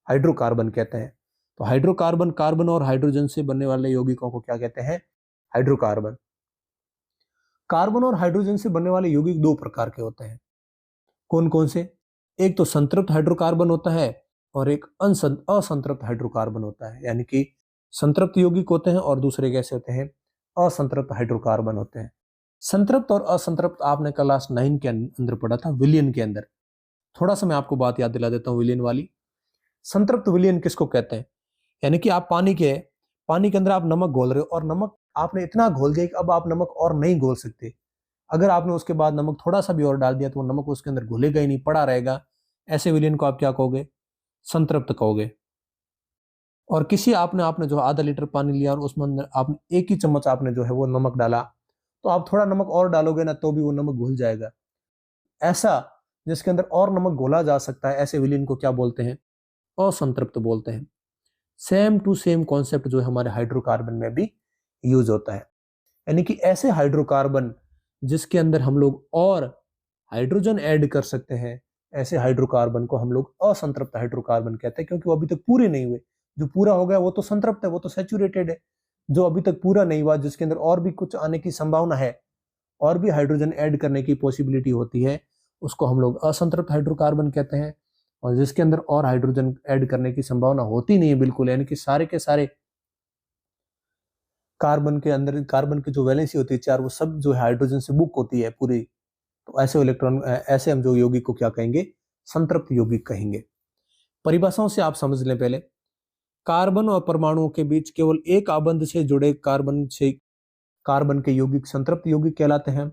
हाइड्रोकार्बन कहते हैं। तो हाइड्रोकार्बन, कार्बन और हाइड्रोजन से बनने वाले यौगिकों को क्या कहते हैं? हाइड्रोकार्बन। कार्बन और हाइड्रोजन से बनने वाले यौगिक दो प्रकार के होते हैं। कौन कौन से? एक तो संतृप्त हाइड्रोकार्बन होता है, और एक असंतृप्त हाइड्रोकार्बन होता है। यानी कि संतृप्त यौगिक होते हैं, और दूसरे कैसे होते हैं? असंतृप्त हाइड्रोकार्बन होते हैं। संतृप्त और असंतृप्त आपने क्लास 9 के अंदर पढ़ा था, विलयन के अंदर। थोड़ा सा मैं आपको बात याद दिला देता हूँ विलयन वाली। संतृप्त विलयन किसको कहते हैं? यानी कि आप पानी के अंदर आप नमक घोल रहे हो, और नमक आपने इतना घोल दिया कि अब आप नमक और नहीं घोल सकते। अगर आपने उसके बाद नमक थोड़ा सा भी और डाल दिया तो वो नमक उसके अंदर घुलेगा ही नहीं, पड़ा रहेगा। ऐसे विलयन को आप क्या कहोगे? संतृप्त कहोगे। और किसी आपने जो आधा लीटर पानी लिया, और उसमें अंदर आपने एक ही चम्मच आपने जो है वो नमक डाला, तो आप थोड़ा नमक और डालोगे ना, तो भी वो नमक घुल जाएगा। ऐसा जिसके अंदर और नमक घोला जा सकता है, ऐसे विलयन को क्या बोलते हैं? असंतृप्त बोलते हैं। सेम टू सेम कॉन्सेप्ट जो है हमारे हाइड्रोकार्बन में भी यूज होता है। यानी कि ऐसे हाइड्रोकार्बन जिसके अंदर हम लोग और हाइड्रोजन ऐड कर सकते हैं, ऐसे हाइड्रोकार्बन को हम लोग असंतृप्त हाइड्रोकार्बन कहते हैं, क्योंकि वो अभी तक पूरे नहीं हुए। जो पूरा हो गया वो तो संतृप्त है, वो तो सैचुरेटेड है। जो अभी तक पूरा नहीं हुआ, जिसके अंदर और भी कुछ आने की संभावना है, और भी हाइड्रोजन ऐड करने की पॉसिबिलिटी होती है, उसको हम लोग असंतृप्त हाइड्रोकार्बन कहते हैं। और जिसके अंदर और हाइड्रोजन ऐड करने की संभावना होती नहीं है बिल्कुल, यानी कि सारे के सारे कार्बन के अंदर, कार्बन की जो वैलेंसी होती है 4, वो सब जो है हाइड्रोजन से बुक होती है पूरी। तो ऐसे हम जो यौगिक को क्या कहेंगे? संतृप्त यौगिक कहेंगे। परिभाषाओं से आप समझ लें पहले। कार्बन और परमाणुओं के बीच केवल एक आबंध से जुड़े कार्बन के यौगिक संतृप्त यौगिक कहलाते हैं,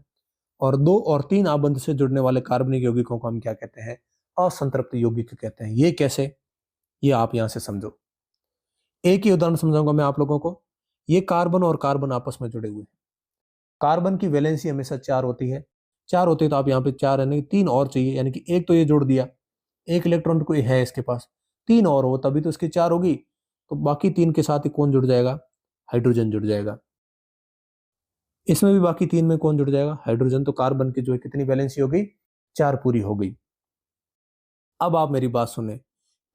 और 2 और 3 आबंध से जुड़ने वाले कार्बनिक यौगिकों को हम क्या कहते हैं? असंतृप्त यौगिक कहते हैं। ये कैसे? ये आप यहां से समझो। एक ही उदाहरण समझाऊंगा मैं आप लोगों को। ये कार्बन और कार्बन आपस में जुड़े हुए हैं। कार्बन की वैलेंसी हमेशा 4 होती है। 4 होती है तो आप यहाँ पे 4 यानी 3 और चाहिए, यानी कि एक तो ये जोड़ दिया, एक इलेक्ट्रॉन कोई है इसके पास, 3 और हो तभी तो इसकी 4 होगी। तो बाकी 3 के साथ ही कौन जुड़ जाएगा? हाइड्रोजन जुड़ जाएगा। इसमें भी बाकी 3 में कौन जुड़ जाएगा? हाइड्रोजन। तो कार्बन की जो है कितनी वैलेंसी हो गई? 4 पूरी हो गई। अब आप मेरी बात सुने।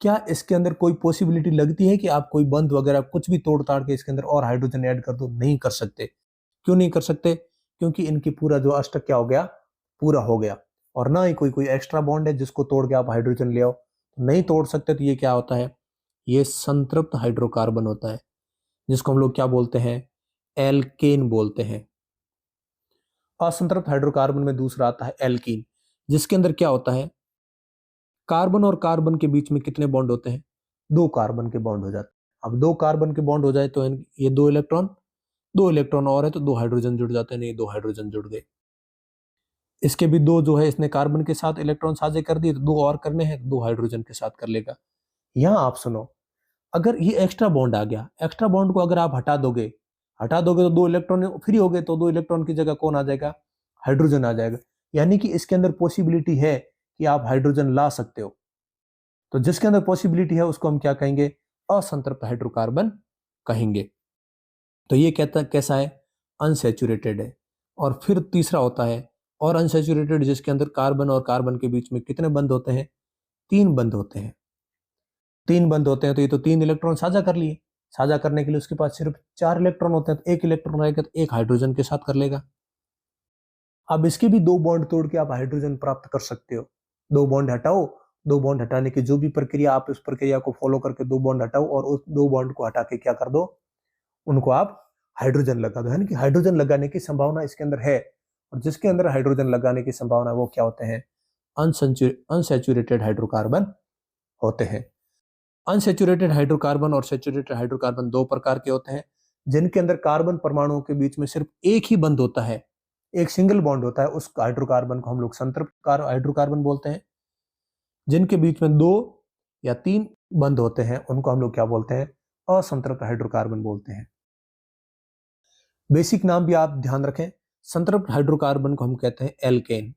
क्या इसके अंदर कोई पॉसिबिलिटी लगती है कि आप कोई बंध वगैरह कुछ भी तोड़ ताड़ के इसके अंदर और हाइड्रोजन ऐड कर दो? नहीं कर सकते। क्यों नहीं कर सकते? क्योंकि इनकी पूरा जो अष्टक क्या हो गया? पूरा हो गया। और ना ही कोई एक्स्ट्रा बॉन्ड है जिसको तोड़ के आप हाइड्रोजन ले आओ, तो नहीं तोड़ सकते। तो ये क्या होता है? ये संतृप्त हाइड्रोकार्बन होता है, जिसको हम लोग क्या बोलते हैं? एल्केन बोलते हैं। असंतृप्त हाइड्रोकार्बन में दूसरा आता है एल्कीन, जिसके अंदर क्या होता है? कार्बन और कार्बन के बीच में कितने बॉन्ड होते हैं? 2 कार्बन के बॉन्ड हो जाते हैं। अब 2 कार्बन के बॉन्ड हो जाए तो ये 2 इलेक्ट्रॉन और है तो 2 हाइड्रोजन जुड़ जाते हैं। नहीं, 2 हाइड्रोजन जुड़ गए। इसके भी 2 जो है, इसने कार्बन के साथ इलेक्ट्रॉन साझे कर दिए, तो 2 और करने हैं, 2 हाइड्रोजन के साथ कर लेगा। यहां आप सुनो, अगर ये एक्स्ट्रा बॉन्ड आ गया, एक्स्ट्रा बॉन्ड को अगर आप हटा दोगे तो 2 इलेक्ट्रॉन फ्री हो गए, तो 2 इलेक्ट्रॉन की जगह कौन आ जाएगा? हाइड्रोजन आ जाएगा। यानी कि इसके अंदर पॉसिबिलिटी है कि आप हाइड्रोजन ला सकते हो। तो जिसके अंदर पॉसिबिलिटी है उसको हम क्या कहेंगे? असंतृप्त हाइड्रोकार्बन कहेंगे। तो ये कहता कैसा है? अनसैचुरेटेड है। और फिर तीसरा होता है और अनसैचुरेटेड, जिसके अंदर कार्बन और कार्बन के बीच में कितने बंध होते हैं? 3 बंध होते हैं। 3 बंध होते हैं तो ये तो 3 इलेक्ट्रॉन साझा कर लिए। साझा करने के लिए उसके पास सिर्फ 4 इलेक्ट्रॉन होते हैं, तो 1 इलेक्ट्रॉन रहेगा तो 1 हाइड्रोजन के साथ कर लेगा। अब इसके भी 2 बॉन्ड तोड़ के आप हाइड्रोजन प्राप्त कर सकते हो। 2 बॉन्ड हटाओ, दो बॉन्ड हटाने की जो भी प्रक्रिया, आप उस प्रक्रिया को फॉलो करके दो बॉन्ड हटाओ और उस दो बॉन्ड को हटा के क्या कर दो, उनको आप हाइड्रोजन लगा दो। यानी कि हाइड्रोजन लगाने की संभावना इसके अंदर है, और जिसके अंदर हाइड्रोजन लगाने की संभावना वो क्या होते हैं, अनसैचुरेटेड हाइड्रोकार्बन होते हैं। अनसैचुरेटेड हाइड्रोकार्बन और सैचुरेटेड हाइड्रोकार्बन दो प्रकार के होते हैं, जिनके अंदर कार्बन परमाणुओं के बीच में सिर्फ एक ही बंध होता है, एक सिंगल बॉन्ड होता है। उस हाइड्रोकार्बन को हम लोग संतृप्त हाइड्रोकार्बन बोलते हैं। जिनके बीच में दो या तीन बंध होते हैं उनको हम लोग क्या बोलते हैं, असंतृप्त हाइड्रोकार्बन बोलते हैं। बेसिक नाम भी आप ध्यान रखें, संतृप्त हाइड्रोकार्बन को हम कहते हैं एल्केन,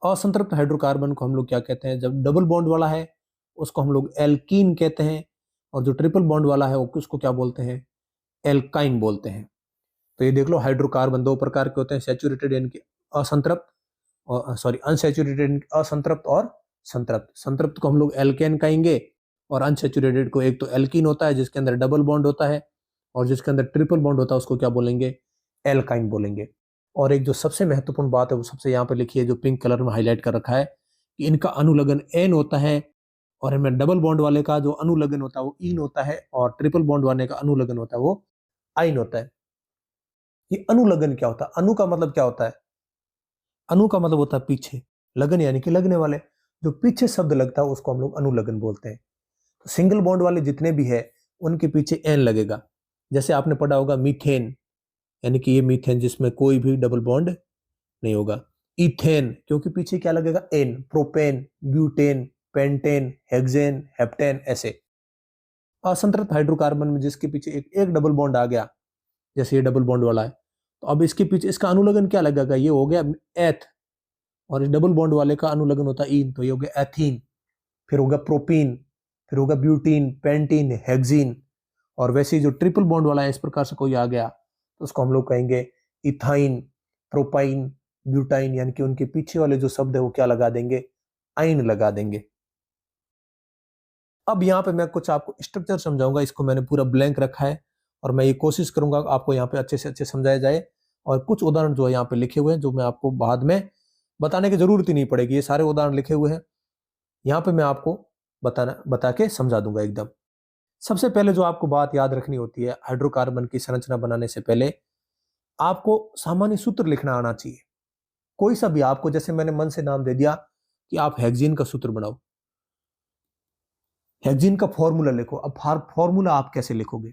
असंतृप्त हाइड्रोकार्बन को हम लोग क्या कहते हैं, जब डबल बॉन्ड वाला है उसको हम लोग एल्कीन कहते हैं, और जो ट्रिपल बॉन्ड वाला है उसको क्या बोलते हैं, एल्काइन बोलते हैं। तो ये देख लो, हाइड्रोकार्बन दो प्रकार के होते हैं, सैचुरेटेड यानी कि असंतृप्त, और सॉरी अनसैचुरेटेड असंतृप्त और संतृप्त। संतृप्त को हम लोग एल्केन कहेंगे, और अनसैचुरेटेड को एक तो एल्कीन होता है जिसके अंदर डबल बॉन्ड होता है, और जिसके अंदर ट्रिपल बॉन्ड होता है उसको क्या बोलेंगे, एल्काइन बोलेंगे। और एक जो सबसे महत्वपूर्ण बात है वो सबसे यहाँ पे लिखी है, जो पिंक कलर में हाईलाइट कर रखा है, कि इनका अनुलग्न एन होता है, और इनमें डबल बॉन्ड वाले का जो अनुलग्न होता है वो इन होता है, और ट्रिपल बॉन्ड वाले का अनुलग्न होता है वो आइन होता है। ये अनुलग्न क्या होता है, अनु का मतलब क्या होता है, अनु का मतलब होता है पीछे, लगन यानी कि लगने वाले, जो पीछे शब्द लगता है उसको हम लोग अनुलग्न बोलते हैं। तो सिंगल बॉन्ड वाले जितने भी है उनके पीछे एन लगेगा। जैसे आपने पढ़ा होगा मीथेन, यानी कि ये मीथेन जिसमें कोई भी डबल बॉन्ड नहीं होगा। इथेन, क्योंकि पीछे क्या लगेगा, एन। Propane, butane, pentane, hexane, heptane, ऐसे। असंतृप्त हाइड्रोकार्बन में जिसके पीछे एक डबल बॉन्ड आ गया, जैसे ये डबल बॉन्ड वाला है, तो अब इसके पीछे इसका अनुलग्न क्या लगेगा, ये हो गया एथ, और इस डबल बॉन्ड वाले का अनुलग्न होता है इन, तो ये हो गया एथीन। फिर होगा प्रोपीन, फिर होगा ब्यूटीन, पेंटीन, हेक्सीन। और वैसे ही जो ट्रिपल बॉन्ड वाला है इस प्रकार से कोई आ गया तो उसको हम लोग कहेंगे इथाइन, प्रोपाइन, ब्यूटाइन, यानी कि उनके पीछे वाले जो शब्द है वो क्या लगा देंगे, आइन लगा देंगे। अब यहाँ पे मैं कुछ आपको स्ट्रक्चर समझाऊंगा, इसको मैंने पूरा ब्लैंक रखा है, और मैं ये कोशिश करूंगा आपको यहाँ पे अच्छे से अच्छे समझाया जाए। और कुछ उदाहरण जो है यहाँ पे लिखे हुए हैं, जो मैं आपको बाद में बताने की जरूरत ही नहीं पड़ेगी, ये सारे उदाहरण लिखे हुए हैं, यहाँ पे मैं आपको बता के समझा दूंगा एकदम। सबसे पहले जो आपको बात याद रखनी होती है, हाइड्रोकार्बन की संरचना बनाने से पहले आपको सामान्य सूत्र लिखना आना चाहिए, कोई सा भी। आपको जैसे मैंने मन से नाम दे दिया कि आप हेक्सीन का सूत्र बनाओ, हेक्सीन का फॉर्मूला लिखो। अब फॉर्मूला आप कैसे लिखोगे,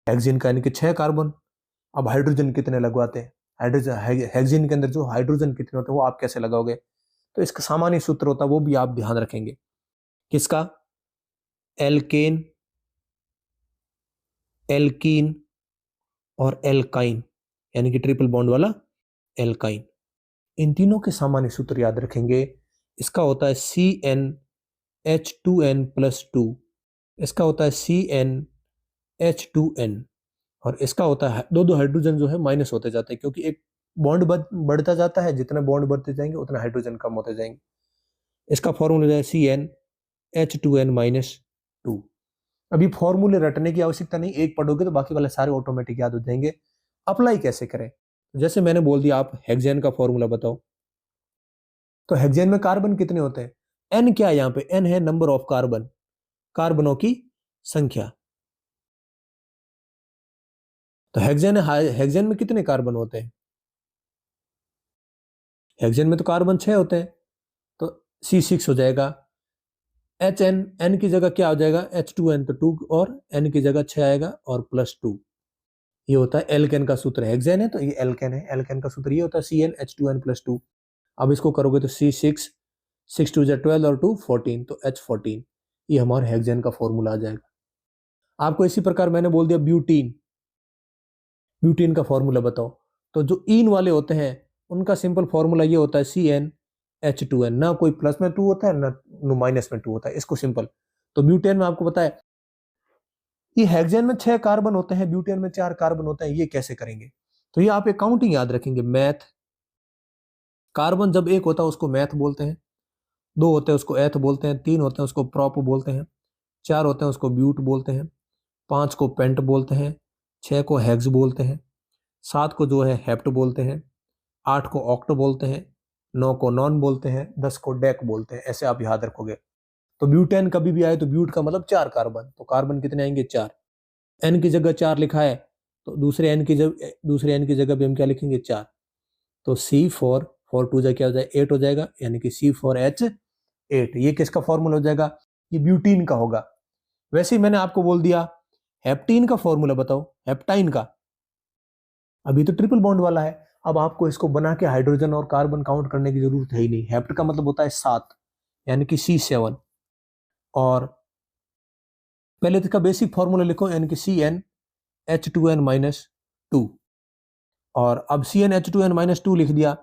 हेक्सीन का यानी कि 6 कार्बन, अब हाइड्रोजन कितने लगवाते हैं, हाइड्रोजन हेक्सीन के अंदर जो हाइड्रोजन कितने होते हैं वो आप कैसे लगाओगे, तो इसका सामान्य सूत्र होता है वो भी आप ध्यान रखेंगे। किसका, एल्केन, एल्कीन और एल्काइन, यानी कि ट्रिपल बॉन्ड वाला एल्काइन। इन तीनों के सामान्य सूत्र याद रखेंगे। इसका होता है CnH2n+2, इसका होता है CnH2n, और इसका होता है दो हाइड्रोजन जो है माइनस होते जाते हैं, क्योंकि एक बॉन्ड बढ़ता जाता है, जितने बॉन्ड बढ़ते जाएंगे उतना हाइड्रोजन कम होते जाएंगे। इसका फॉर्मूला है CnH2n-2। अभी फॉर्मूले रटने की आवश्यकता नहीं, एक पढ़ोगे तो बाकी वाले सारे ऑटोमेटिक याद हो जाएंगे। अप्लाई कैसे करें, जैसे मैंने बोल दिया, आप हेक्सेन का फॉर्मूला बताओ। तो हेक्सेन में कार्बन कितने होते हैं, एन क्या है, यहाँ पे एन है नंबर ऑफ कार्बन, कार्बनों की संख्या। तो हेक्सेन में कितने कार्बन होते हैं, हेक्सेन में तो कार्बन 6 होते हैं, तो C6 हो जाएगा। HN, एन की जगह क्या हो जाएगा, H2n, तो 2, और एन की जगह 6 आएगा और +2। ये होता है एल्केन का सूत्र, हेक्सेन है तो ये एल्केन है, एल्केन का सूत्र ये होता है CnH2n+2। अब इसको करोगे तो C6, 6 2 12 और 2 14, तो H14, ये हमारे हेक्सेन का फॉर्मूला आ जाएगा। आपको इसी प्रकार मैंने बोल दिया ब्यूटीन, ब्यूटीन का फॉर्मूला बताओ। तो जो इन वाले होते हैं उनका सिंपल फॉर्मूला ये होता है CnH2n, ना कोई प्लस में 2 होता है ना माइनस में 2 होता है, इसको सिंपल। तो ब्यूटेन में आपको पता है ये हेक्सेन में 6 कार्बन होते हैं, ब्यूटेन में 4 कार्बन होते हैं, ये कैसे करेंगे, तो ये आप एक काउंटिंग याद रखेंगे, मैथ। कार्बन जब एक होता है उसको मैथ बोलते हैं, 2 होते हैं उसको एथ बोलते हैं, 3 होते हैं उसको प्रोप बोलते हैं, 4 होते हैं उसको ब्यूट बोलते हैं, 5 को पेंट बोलते हैं, 6 को हेक्स बोलते हैं, 7 को जो है हेप्ट बोलते हैं, 8 को ऑक्ट बोलते हैं, 9 को नॉन बोलते हैं, 10 को डेक बोलते हैं, ऐसे आप याद रखोगे। तो ब्यूटेन कभी भी आए तो ब्यूट का मतलब 4 कार्बन, तो कार्बन कितने आएंगे 4। एन की जगह 4 लिखा है तो दूसरे एन की जगह भी हम क्या लिखेंगे 4। तो C4 4 2 जा क्या हो जाएगा 8 हो जाएगा, यानी कि C4H8। ये किसका फॉर्मूला हो जाएगा, ये ब्यूटीन का होगा। वैसे ही मैंने आपको बोल दिया हेप्टीन का फॉर्मूला बताओ, हेप्टाइन का। अभी तो ट्रिपल बॉन्ड वाला है, अब आपको इसको बना के हाइड्रोजन और कार्बन काउंट करने की जरूरत है ही नहीं। हेप्ट का मतलब होता है 7, यानी कि C7। और पहले तो इसका बेसिक फॉर्मूला लिखो, यानी कि CnH2n-2। और अब CnH2n-2 लिख दिया,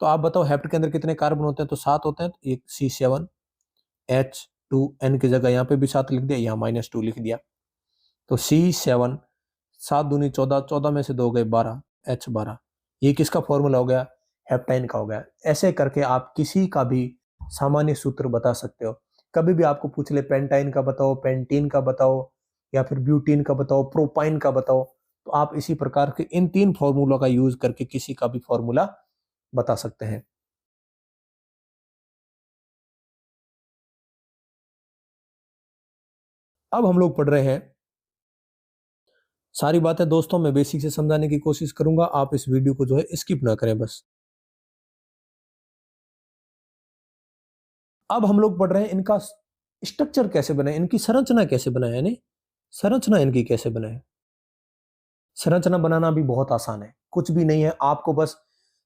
तो आप बताओ हेप्ट के अंदर कितने कार्बन होते हैं, तो 7 होते हैं। तो एक C7H2n की जगह यहाँ पे भी 7 लिख दिया, यहाँ -2 लिख दिया। तो C7 7 दूनी 14, 14 में से 2 गए 12, H12। ये किसका फॉर्मूला हो गया, हेप्टाइन का हो गया। ऐसे करके आप किसी का भी सामान्य सूत्र बता सकते हो। कभी भी आपको पूछ ले पेंटाइन का बताओ, पेंटीन का बताओ, या फिर ब्यूटीन का बताओ, प्रोपाइन का बताओ, तो आप इसी प्रकार के इन 3 फॉर्मूलों का यूज करके किसी का भी फॉर्मूला बता सकते हैं। अब हम लोग पढ़ रहे हैं, सारी बातें दोस्तों मैं बेसिक से समझाने की कोशिश करूंगा, आप इस वीडियो को जो है स्किप ना करें बस। अब हम लोग पढ़ रहे हैं इनका स्ट्रक्चर कैसे बना है, इनकी संरचना कैसे बना है, यानी संरचना इनकी कैसे बना है। संरचना बनाना भी बहुत आसान है, कुछ भी नहीं है, आपको बस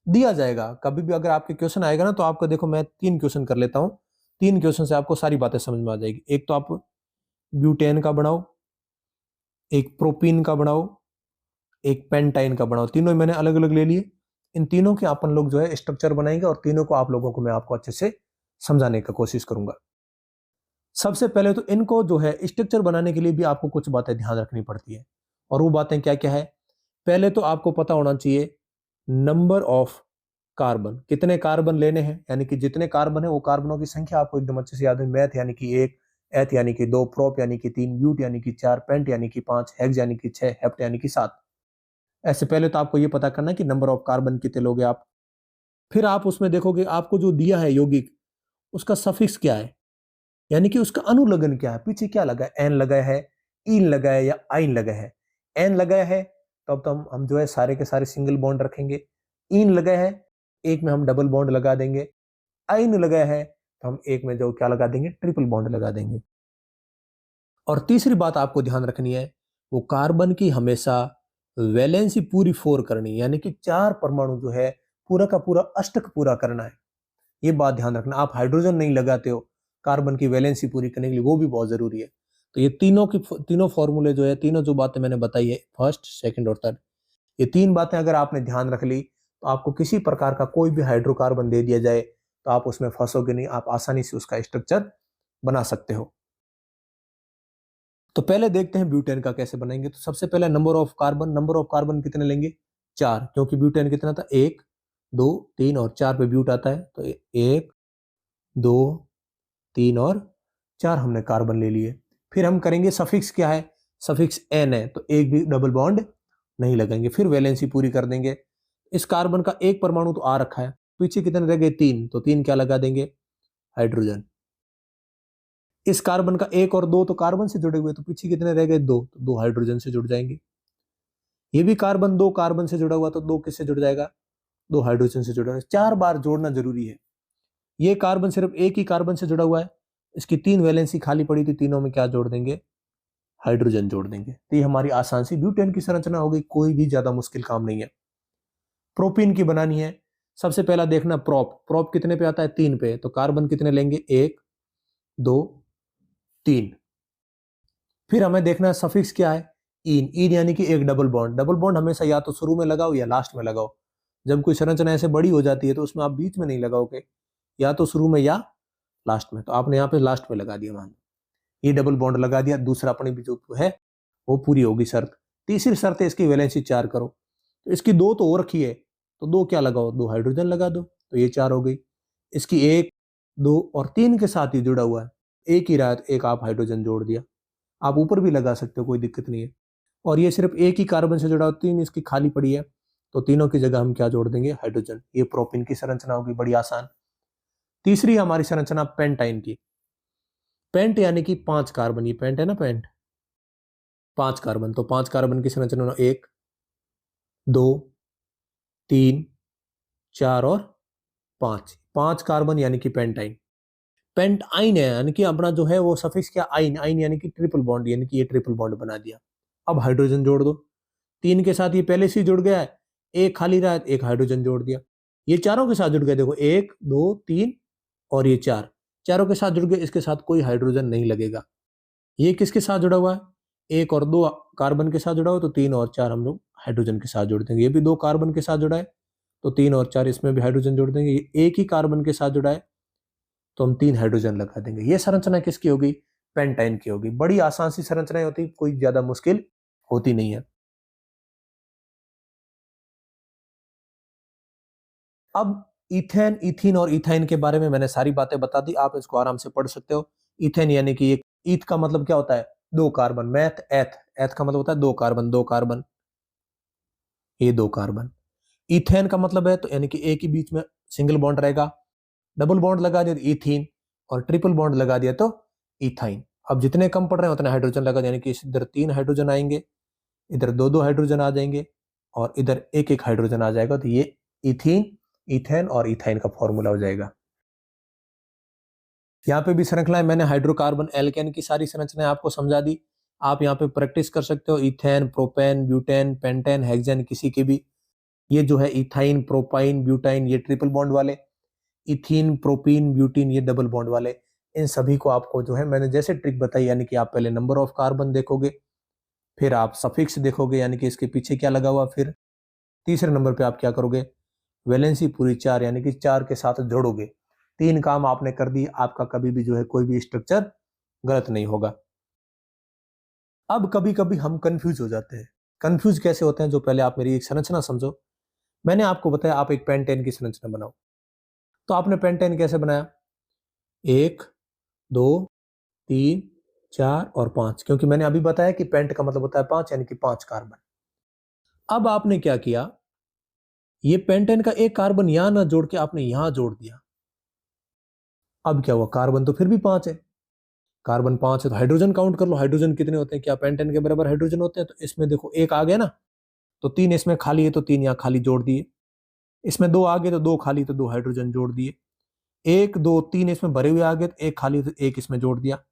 दिया जाएगा। कभी भी अगर आपके क्वेश्चन आएगा ना, तो आपको देखो मैं 3 क्वेश्चन कर लेता हूं, 3 क्वेश्चन से आपको सारी बातें समझ में आ जाएगी। एक तो आप ब्यूटेन का बनाओ, एक प्रोपीन का बनाओ, एक पेंटाइन का बनाओ। तीनों मैंने अलग अलग ले लिए, इन तीनों के अपन लोग जो है स्ट्रक्चर बनाएंगे, और तीनों को आप लोगों को मैं आपको अच्छे से समझाने का कोशिश करूंगा। सबसे पहले तो इनको जो है स्ट्रक्चर बनाने के लिए भी आपको कुछ बातें ध्यान रखनी पड़ती है, और वो बातें क्या क्या है। पहले तो आपको पता होना चाहिए नंबर ऑफ कार्बन, कितने कार्बन लेने हैं, यानी कि जितने कार्बन है वो कार्बनों की संख्या आपको एकदम अच्छे से याद है। मैथ यानी कि 1, एथ यानी कि 2, प्रोप यानी कि 3, ब्यूट यानी कि 4, पेंट यानी कि 5, हेक्स यानी कि 6, हेप्ट यानी कि 7। ऐसे पहले तो आपको ये पता करना है कि नंबर ऑफ कार्बन कितने लोगे आप। फिर आप उसमें देखोगे आपको जो दिया है यौगिक, उसका सफिक्स क्या है, यानी कि उसका अनुलग्न क्या है, पीछे क्या लगा है, एन लगा है, इन लगा है, या आइन लगा है। एन लगा है तो अब तो हम जो है सारे के सारे सिंगल बॉन्ड रखेंगे। इन लगा है, एक में हम डबल बॉन्ड लगा देंगे। आइन लगा है तो हम एक में जो क्या लगा देंगे, ट्रिपल बॉन्ड लगा देंगे। और तीसरी बात आपको ध्यान रखनी है, वो कार्बन की हमेशा वैलेंसी पूरी 4 करनी, यानी कि 4 परमाणु जो है पूरा का पूरा अष्टक पूरा करना है। ये बात ध्यान रखना, आप हाइड्रोजन नहीं लगाते हो कार्बन की वैलेंसी पूरी करने के लिए, वो भी बहुत जरूरी है। तो ये तीनों फॉर्मूले जो है, तीनों जो बातें मैंने बताई है, फर्स्ट, सेकंड और थर्ड, ये 3 बातें अगर आपने ध्यान रख ली, तो आपको किसी प्रकार का कोई भी हाइड्रोकार्बन दे दिया जाए तो आप उसमें फंसोगे नहीं, आप आसानी से उसका स्ट्रक्चर बना सकते हो। तो पहले देखते हैं ब्यूटेन का कैसे बनाएंगे। तो सबसे पहले नंबर ऑफ कार्बन कितने लेंगे, 4, क्योंकि ब्यूटेन कितना था, 1 2 3 और 4 पे ब्यूट आता है। तो 1 2 3 और 4 हमने कार्बन ले लिए। फिर हम करेंगे सफिक्स क्या है, सफिक्स एन है, तो एक भी डबल बॉन्ड नहीं लगाएंगे। फिर वैलेंसी पूरी कर देंगे। इस कार्बन का एक परमाणु तो आ रखा है, पीछे कितने रह गए, 3, तो 3 क्या लगा देंगे, हाइड्रोजन। इस कार्बन का 1 और 2 तो कार्बन से जुड़े हुए, तो पीछे कितने रह गए, 2, तो 2 हाइड्रोजन से जुड़ जाएंगे। ये भी कार्बन 2 कार्बन से जुड़ा हुआ, तो 2 किससे जुड़ जाएगा, 2 हाइड्रोजन से जुड़ा हुआ। 4 बार जोड़ना जरूरी है। ये कार्बन सिर्फ एक ही कार्बन से जुड़ा हुआ है, इसकी 3 वैलेंसी खाली पड़ी थी, तीनों में क्या जोड़ देंगे, हाइड्रोजन जोड़ देंगे। तो ये हमारी आसान सी ब्यूटेन की संरचना हो गई, कोई भी ज्यादा मुश्किल काम नहीं है। प्रोपीन की बनानी है, सबसे पहला देखना प्रोप कितने पे आता है, 3 पे, तो कार्बन कितने लेंगे, 1 2 3। फिर हमें देखना है सफिक्स क्या है, इन यानी कि एक डबल बॉन्ड। डबल बॉन्ड हमेशा या तो शुरू में लगाओ या लास्ट में लगाओ। जब कोई संरचना ऐसे बड़ी हो जाती है तो उसमें आप बीच में नहीं लगाओगे, या तो शुरू में या लास्ट में। तो आपने यहाँ पे लास्ट में लगा दिया, मान ये डबल बॉन्ड लगा दिया, दूसरा अपनी भी जो है वो पूरी होगी शर्त। तीसरी शर्त है इसकी वैलेंसी 4 करो, तो इसकी 2 तो और रखी है, तो 2 क्या लगाओ, 2 हाइड्रोजन लगा दो, तो ये 4 हो गई। इसकी 1 2 और 3 के साथ ही जुड़ा हुआ है, एक ही रहा है, तो एक आप हाइड्रोजन जोड़ दिया। आप ऊपर भी लगा सकते हो, कोई दिक्कत नहीं है। और ये सिर्फ एक ही कार्बन से जुड़ा हो, 3 इसकी खाली पड़ी है, तो तीनों की जगह हम क्या जोड़ देंगे, हाइड्रोजन। ये प्रोपीन की संरचना होगी, बड़ी आसान। तीसरी हमारी संरचना पेंटाइन की। पेंट यानी कि 5 कार्बन, ये पेंट है ना, पेंट 5 कार्बन। तो 5 कार्बन की संरचना 1 2 3 4 और 5, 5 कार्बन यानी कि पेंटाइन। पेंट आइन है यानी कि अपना जो है वो सफिक्स क्या, आइन, आइन यानी कि ट्रिपल बॉन्ड, यानी कि ये ट्रिपल बॉन्ड बना दिया। अब हाइड्रोजन जोड़ दो, 3 के साथ ये पहले से ही जुड़ गया है, एक खाली रहा है, एक हाइड्रोजन जोड़ दिया। ये चारों के साथ जुड़ गए, देखो 1 2 3 और ये 4, चारों के साथ जुड़ गए, इसके साथ कोई हाइड्रोजन नहीं लगेगा। ये किसके साथ जुड़ा हुआ है, 1 और 2 कार्बन के साथ जुड़ा हुआ, तो 3 और 4 हम लोग हाइड्रोजन के साथ जोड़ देंगे। ये भी 2 कार्बन के साथ जुड़ा है, तो 3 और 4 इसमें भी हाइड्रोजन जोड़ देंगे। ये एक ही कार्बन के साथ जुड़ा है, तो हम 3 हाइड्रोजन लगा देंगे। ये संरचना किसकी होगी, पेंटाइन की होगी। बड़ी आसान सी संरचनाएं होती, कोई ज्यादा मुश्किल होती नहीं है। अब इथेन, इथीन और इथाइन के बारे में मैंने सारी बातें बता दी, आप इसको आराम से पढ़ सकते हो। इथेन यानी कि एक, ईथ का मतलब क्या होता है, 2 कार्बन, मैथ एथ, एथ का मतलब होता है 2 कार्बन, 2 कार्बन, ये 2 कार्बन। इथेन का मतलब है तो यानी कि एक ही बीच में सिंगल बॉन्ड रहेगा, डबल बॉन्ड लगा दिया तो इथीन, और ट्रिपल बॉन्ड लगा दिया तो इथाइन। अब जितने कम पड़ रहे हैं उतने हाइड्रोजन लगा दिया, यानी कि इधर 3 हाइड्रोजन आएंगे, इधर 2 हाइड्रोजन आ जाएंगे, और इधर 1 हाइड्रोजन आ जाएगा। तो ये इथीन, इथेन और इथाइन का फॉर्मूला हो जाएगा। यहाँ पे भी श्रृंखलाएं मैंने हाइड्रोकार्बन एल्केन की सारी संरचनाएं आपको समझा दी। आप यहाँ पे प्रैक्टिस कर सकते हो, ethane, propane, butane, pentane, hexane, किसी की भी। ये जो है इथाइन, प्रोपाइन, ब्यूटाइन, ये ट्रिपल बॉन्ड वाले, इथीन, प्रोपीन, ब्यूटीन, ये डबल बॉन्ड वाले। इन सभी को आपको जो है मैंने जैसे ट्रिक बताई, यानी कि आप पहले नंबर ऑफ कार्बन देखोगे, फिर आप सफिक्स देखोगे यानी कि इसके पीछे क्या लगा हुआ, फिर तीसरे नंबर पे आप क्या करोगे, वैलेंसी पूरी 4 यानी कि 4 के साथ जोड़ोगे। 3 काम आपने कर दिए, आपका कभी भी जो है कोई भी स्ट्रक्चर गलत नहीं होगा। अब कभी कभी हम कंफ्यूज हो जाते हैं। कंफ्यूज कैसे होते हैं, जो पहले आप मेरी एक संरचना समझो। मैंने आपको बताया आप एक पेंटेन की संरचना बनाओ, तो आपने पेंटेन कैसे बनाया, 1 2 3 4 और 5, क्योंकि मैंने अभी बताया कि पेंट का मतलब होता है 5, यानी कि 5 कार्बन। अब आपने क्या किया, ये पेंटेन का एक कार्बन यहां ना जोड़ के आपने यहां जोड़ दिया। अब क्या हुआ, कार्बन तो फिर भी 5 है, कार्बन 5 है तो हाइड्रोजन काउंट कर लो, हाइड्रोजन कितने होते हैं, क्या पेंटेन के बराबर हाइड्रोजन होते हैं। तो इसमें देखो 1 आ गया ना, तो 3 इसमें खाली है तो 3 यहां खाली जोड़ दिए। इसमें 2 आ गए तो 2 खाली, तो 2 हाइड्रोजन जोड़ दिए। 1 2 3 इसमें भरे हुए आ गए तो 1 खाली, तो 1 इसमें जोड़ दिया।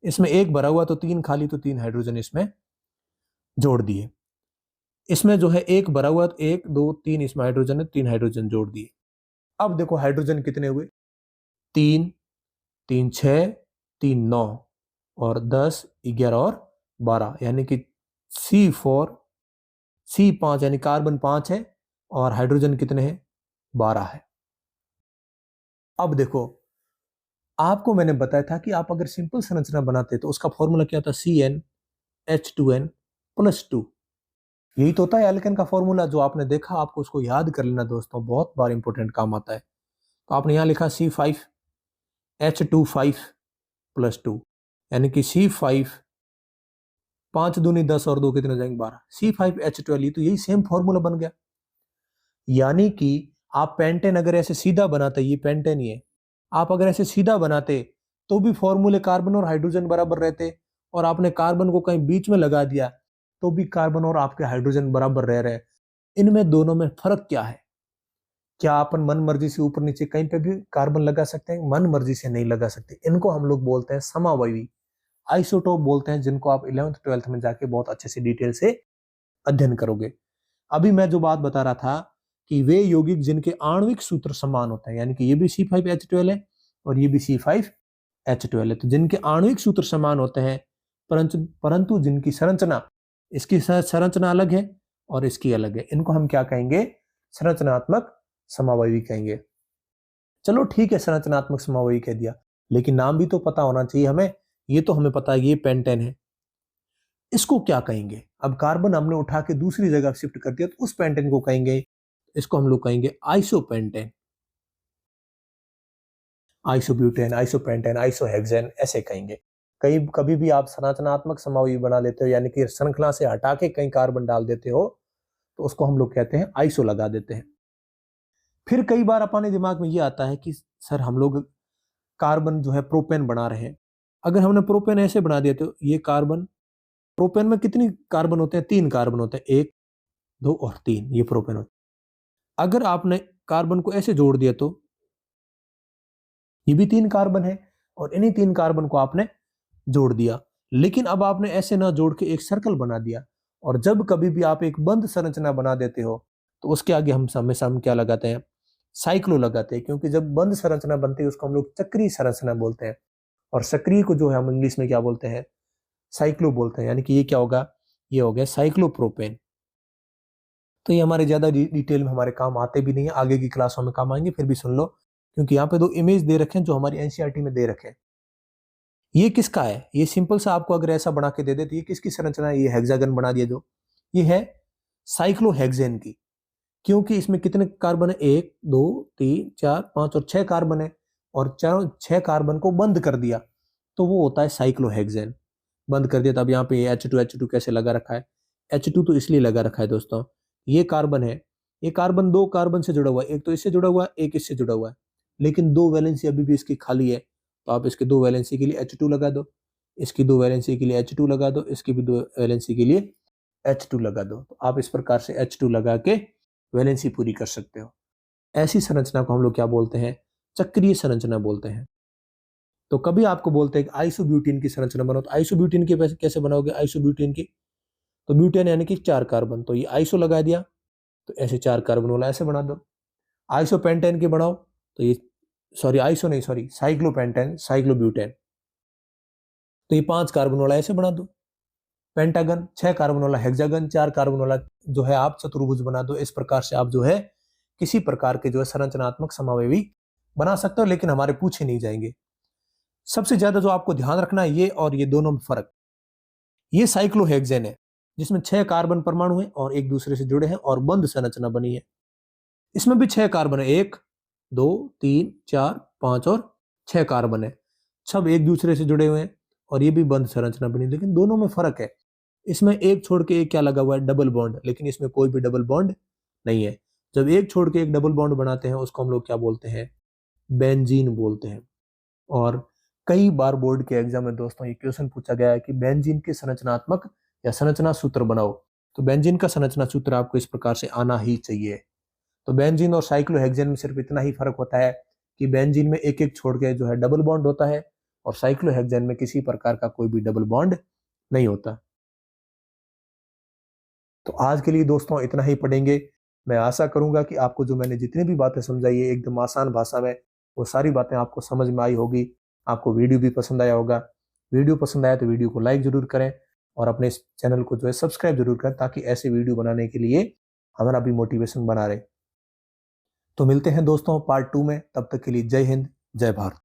इसमें 1 भरा हुआ तो 3 खाली, तो 3 हाइड्रोजन इसमें जोड़ दिए। इसमें जो है 1 भरा हुआ तो 1 2 3 इसमें हाइड्रोजन है, 3 हाइड्रोजन जोड़ दिए। अब देखो हाइड्रोजन कितने हुए, 3 3 6 3 9 और 10 11 और 12, यानी कि C5 यानी कार्बन 5 है और हाइड्रोजन कितने हैं, 12 है। अब देखो आपको मैंने बताया था कि आप अगर सिंपल संरचना बनाते तो उसका फॉर्मूला क्या था, CnH2n+2। यही तो होता है एल्केन का फॉर्मूला, जो आपने देखा आपको उसको याद कर लेना दोस्तों, बहुत बार इंपॉर्टेंट काम आता है। तो आपने यहाँ लिखा C5H25+2, यानी कि C5, 5 दूनी 10 और 2 कितने हो जाएंगे, 12, C5H12, तो यही सेम फॉर्मूला बन गया। यानी कि आप पेंटेन अगर ऐसे सीधा बनाते, ये पेंटेन ही है, आप अगर ऐसे सीधा बनाते तो भी फॉर्मूले कार्बन और हाइड्रोजन बराबर रहते, और आपने कार्बन को कहीं बीच में लगा दिया तो भी कार्बन और आपके हाइड्रोजन बराबर रह रहे। इनमें दोनों में फर्क क्या है, क्या अपन मन मर्जी से ऊपर नीचे कहीं पे भी कार्बन लगा सकते हैं, मन मर्जी से नहीं लगा सकते। इनको हम लोग बोलते हैं समावयवी, आइसोटोप बोलते हैं, जिनको आप 11th 12th में जाके बहुत अच्छे से डिटेल से अध्ययन करोगे। अभी मैं जो बात बता रहा था कि वे यौगिक जिनके आणविक सूत्र समान होते हैं, यानी कि ये भी C5H12 है और ये भी C5H12 है, तो जिनके आणविक सूत्र समान होते हैं परंतु जिनकी संरचना, इसकी संरचना अलग है और इसकी अलग है, इनको हम क्या कहेंगे, संरचनात्मक समावयवी कहेंगे। चलो ठीक है, संरचनात्मक समावयवी कह दिया, लेकिन नाम भी तो पता होना चाहिए हमें। ये तो हमें पता है ये पेंटेन है, इसको क्या कहेंगे। अब कार्बन हमने उठा के दूसरी जगह शिफ्ट कर दिया तो उस पेंटेन को कहेंगे, इसको हम लोग कहेंगे आइसोपेंटेन, आइसोब्यूटेन, आइसोपेंटेन, आइसोहेक्सेन, ऐसे कहेंगे। कहीं कभी भी आप संरचनात्मक समावयवी बना लेते हो, यानी कि श्रृंखला से हटा के कहीं कार्बन डाल देते हो, तो उसको हम लोग कहते हैं आइसो लगा देते हैं। फिर कई बार अपने दिमाग में ये आता है कि सर हम लोग कार्बन जो है प्रोपेन बना रहे हैं। अगर हमने प्रोपेन ऐसे बना दिया तो ये कार्बन, प्रोपेन में कितनी कार्बन होते हैं? 3 कार्बन होते हैं, 1 2 और 3, ये प्रोपेन होता है। अगर आपने कार्बन को ऐसे जोड़ दिया तो ये भी 3 कार्बन है और इन्हीं 3 कार्बन को आपने जोड़ दिया। लेकिन अब आपने ऐसे ना जोड़ के एक सर्कल बना दिया, और जब कभी भी आप एक बंद संरचना बना देते हो तो उसके आगे हम हमेशा क्या लगाते हैं? साइक्लो लगाते हैं, क्योंकि जब बंद संरचना बनती है उसको हम लोग चक्रीय संरचना बोलते हैं, और सक्रिय को जो है हम इंग्लिश में क्या बोलते हैं? साइक्लो बोलते हैं। यानी कि ये क्या होगा? ये हो गया साइक्लोप्रोपेन। तो ये हमारे ज्यादा डिटेल में हमारे काम आते भी नहीं है, आगे की क्लासों में काम आएंगे, फिर भी सुन लो, क्योंकि यहाँ पे 2 इमेज दे रखे हैं जो हमारी एनसीईआरटी में दे रखे हैं। ये किसका है? ये सिंपल सा आपको अगर ऐसा बना के दे दे तो ये किसकी संरचना है? ये हेक्सागन बना दिया जो, ये है साइक्लोहेक्सेन की। क्योंकि इसमें कितने कार्बन है? 1 2 3 4 5 और 6 कार्बन है, और चारों 6 कार्बन को बंद कर दिया तो वो होता है साइक्लोहेक्सेन। बंद कर दिया, तब यहाँ पे H2 कैसे लगा रखा है? H2 तो इसलिए लगा रखा है दोस्तों, ये कार्बन है, ये कार्बन 2 कार्बन से जुड़ा हुआ है, एक तो इससे जुड़ा हुआ है, एक इससे जुड़ा हुआ है, लेकिन 2 वैलेंसी अभी भी इसकी खाली है, तो आप इसके 2 वैलेंसी के लिए H2 लगा दो, इसकी 2 वैलेंसी के लिए H2 लगा दो, इसकी भी 2 वैलेंसी के लिए H2 लगा दो। तो आप इस प्रकार से H2 लगा के वैलेंसी पूरी कर सकते हो। ऐसी संरचना को हम लोग क्या बोलते हैं? चक्रीय संरचना बोलते हैं। तो कभी आपको बोलते हैं कि आइसोब्यूटेन की संरचना बनाओ, तो आइसोब्यूटेन की कैसे बनाओगे? आइसोब्यूटेन की तो ब्यूटेन यानी कि 4 कार्बन, तो ये आइसो लगा दिया तो ऐसे 4 कार्बन वाला ऐसे बना दो। आइसोपेंटेन की बनाओ तो ये, सॉरी आइसो नहीं, सॉरी साइक्लोपेंटेन, साइक्लोब्यूटेन, तो ये 5 कार्बन वाला ऐसे बना दो। पेंटागन 6 कार्बन वाला, हेक्सागन 4 कार्बन वाला जो है आप चतुर्भुज बना दो। इस प्रकार से आप जो है किसी प्रकार के जो है संरचनात्मक समावेवी बना सकते हो, लेकिन हमारे पूछे नहीं जाएंगे। सबसे ज्यादा जो आपको ध्यान रखना है ये और ये दोनों में फर्क, ये साइक्लोहेक्सेन है जिसमें 6 कार्बन परमाणु है और एक दूसरे से जुड़े हैं और बंद संरचना बनी है। इसमें भी 6 कार्बन है, 1 2 3 4 5 और 6 कार्बन है, सब एक दूसरे से जुड़े हुए हैं और ये भी बंद संरचना बनी, लेकिन दोनों में फर्क है। इसमें एक छोड़ के एक क्या लगा हुआ है? डबल बॉन्ड, लेकिन इसमें कोई भी डबल बॉन्ड नहीं है। जब एक छोड़ के एक डबल बॉन्ड बनाते हैं उसको हम लोग क्या बोलते हैं? बेंजीन बोलते हैं। और कई बार बोर्ड के एग्जाम में दोस्तों ये क्वेश्चन पूछा गया है कि बेंजीन के संरचनात्मक या संरचना सूत्र बनाओ, तो बेंजीन का संरचना सूत्र आपको इस प्रकार से आना ही चाहिए। तो बेंजीन और साइक्लोहेक्सेन में सिर्फ इतना ही फर्क होता है कि बेंजीन में एक एक छोड़ के जो है डबल बॉन्ड होता है, और साइक्लोहेक्सेन में किसी प्रकार का कोई भी डबल बॉन्ड नहीं होता। तो आज के लिए दोस्तों इतना ही पढ़ेंगे। मैं आशा करूंगा कि आपको जो मैंने जितनी भी बातें समझाई है एकदम आसान भाषा में, वो सारी बातें आपको समझ में आई होगी। आपको वीडियो भी पसंद आया होगा। वीडियो पसंद आया तो वीडियो को लाइक जरूर करें और अपने इस चैनल को जो है सब्सक्राइब जरूर करें, ताकि ऐसे वीडियो बनाने के लिए हमारा भी मोटिवेशन बना रहे। तो मिलते हैं दोस्तों पार्ट 2 में, तब तक के लिए जय हिंद, जय भारत।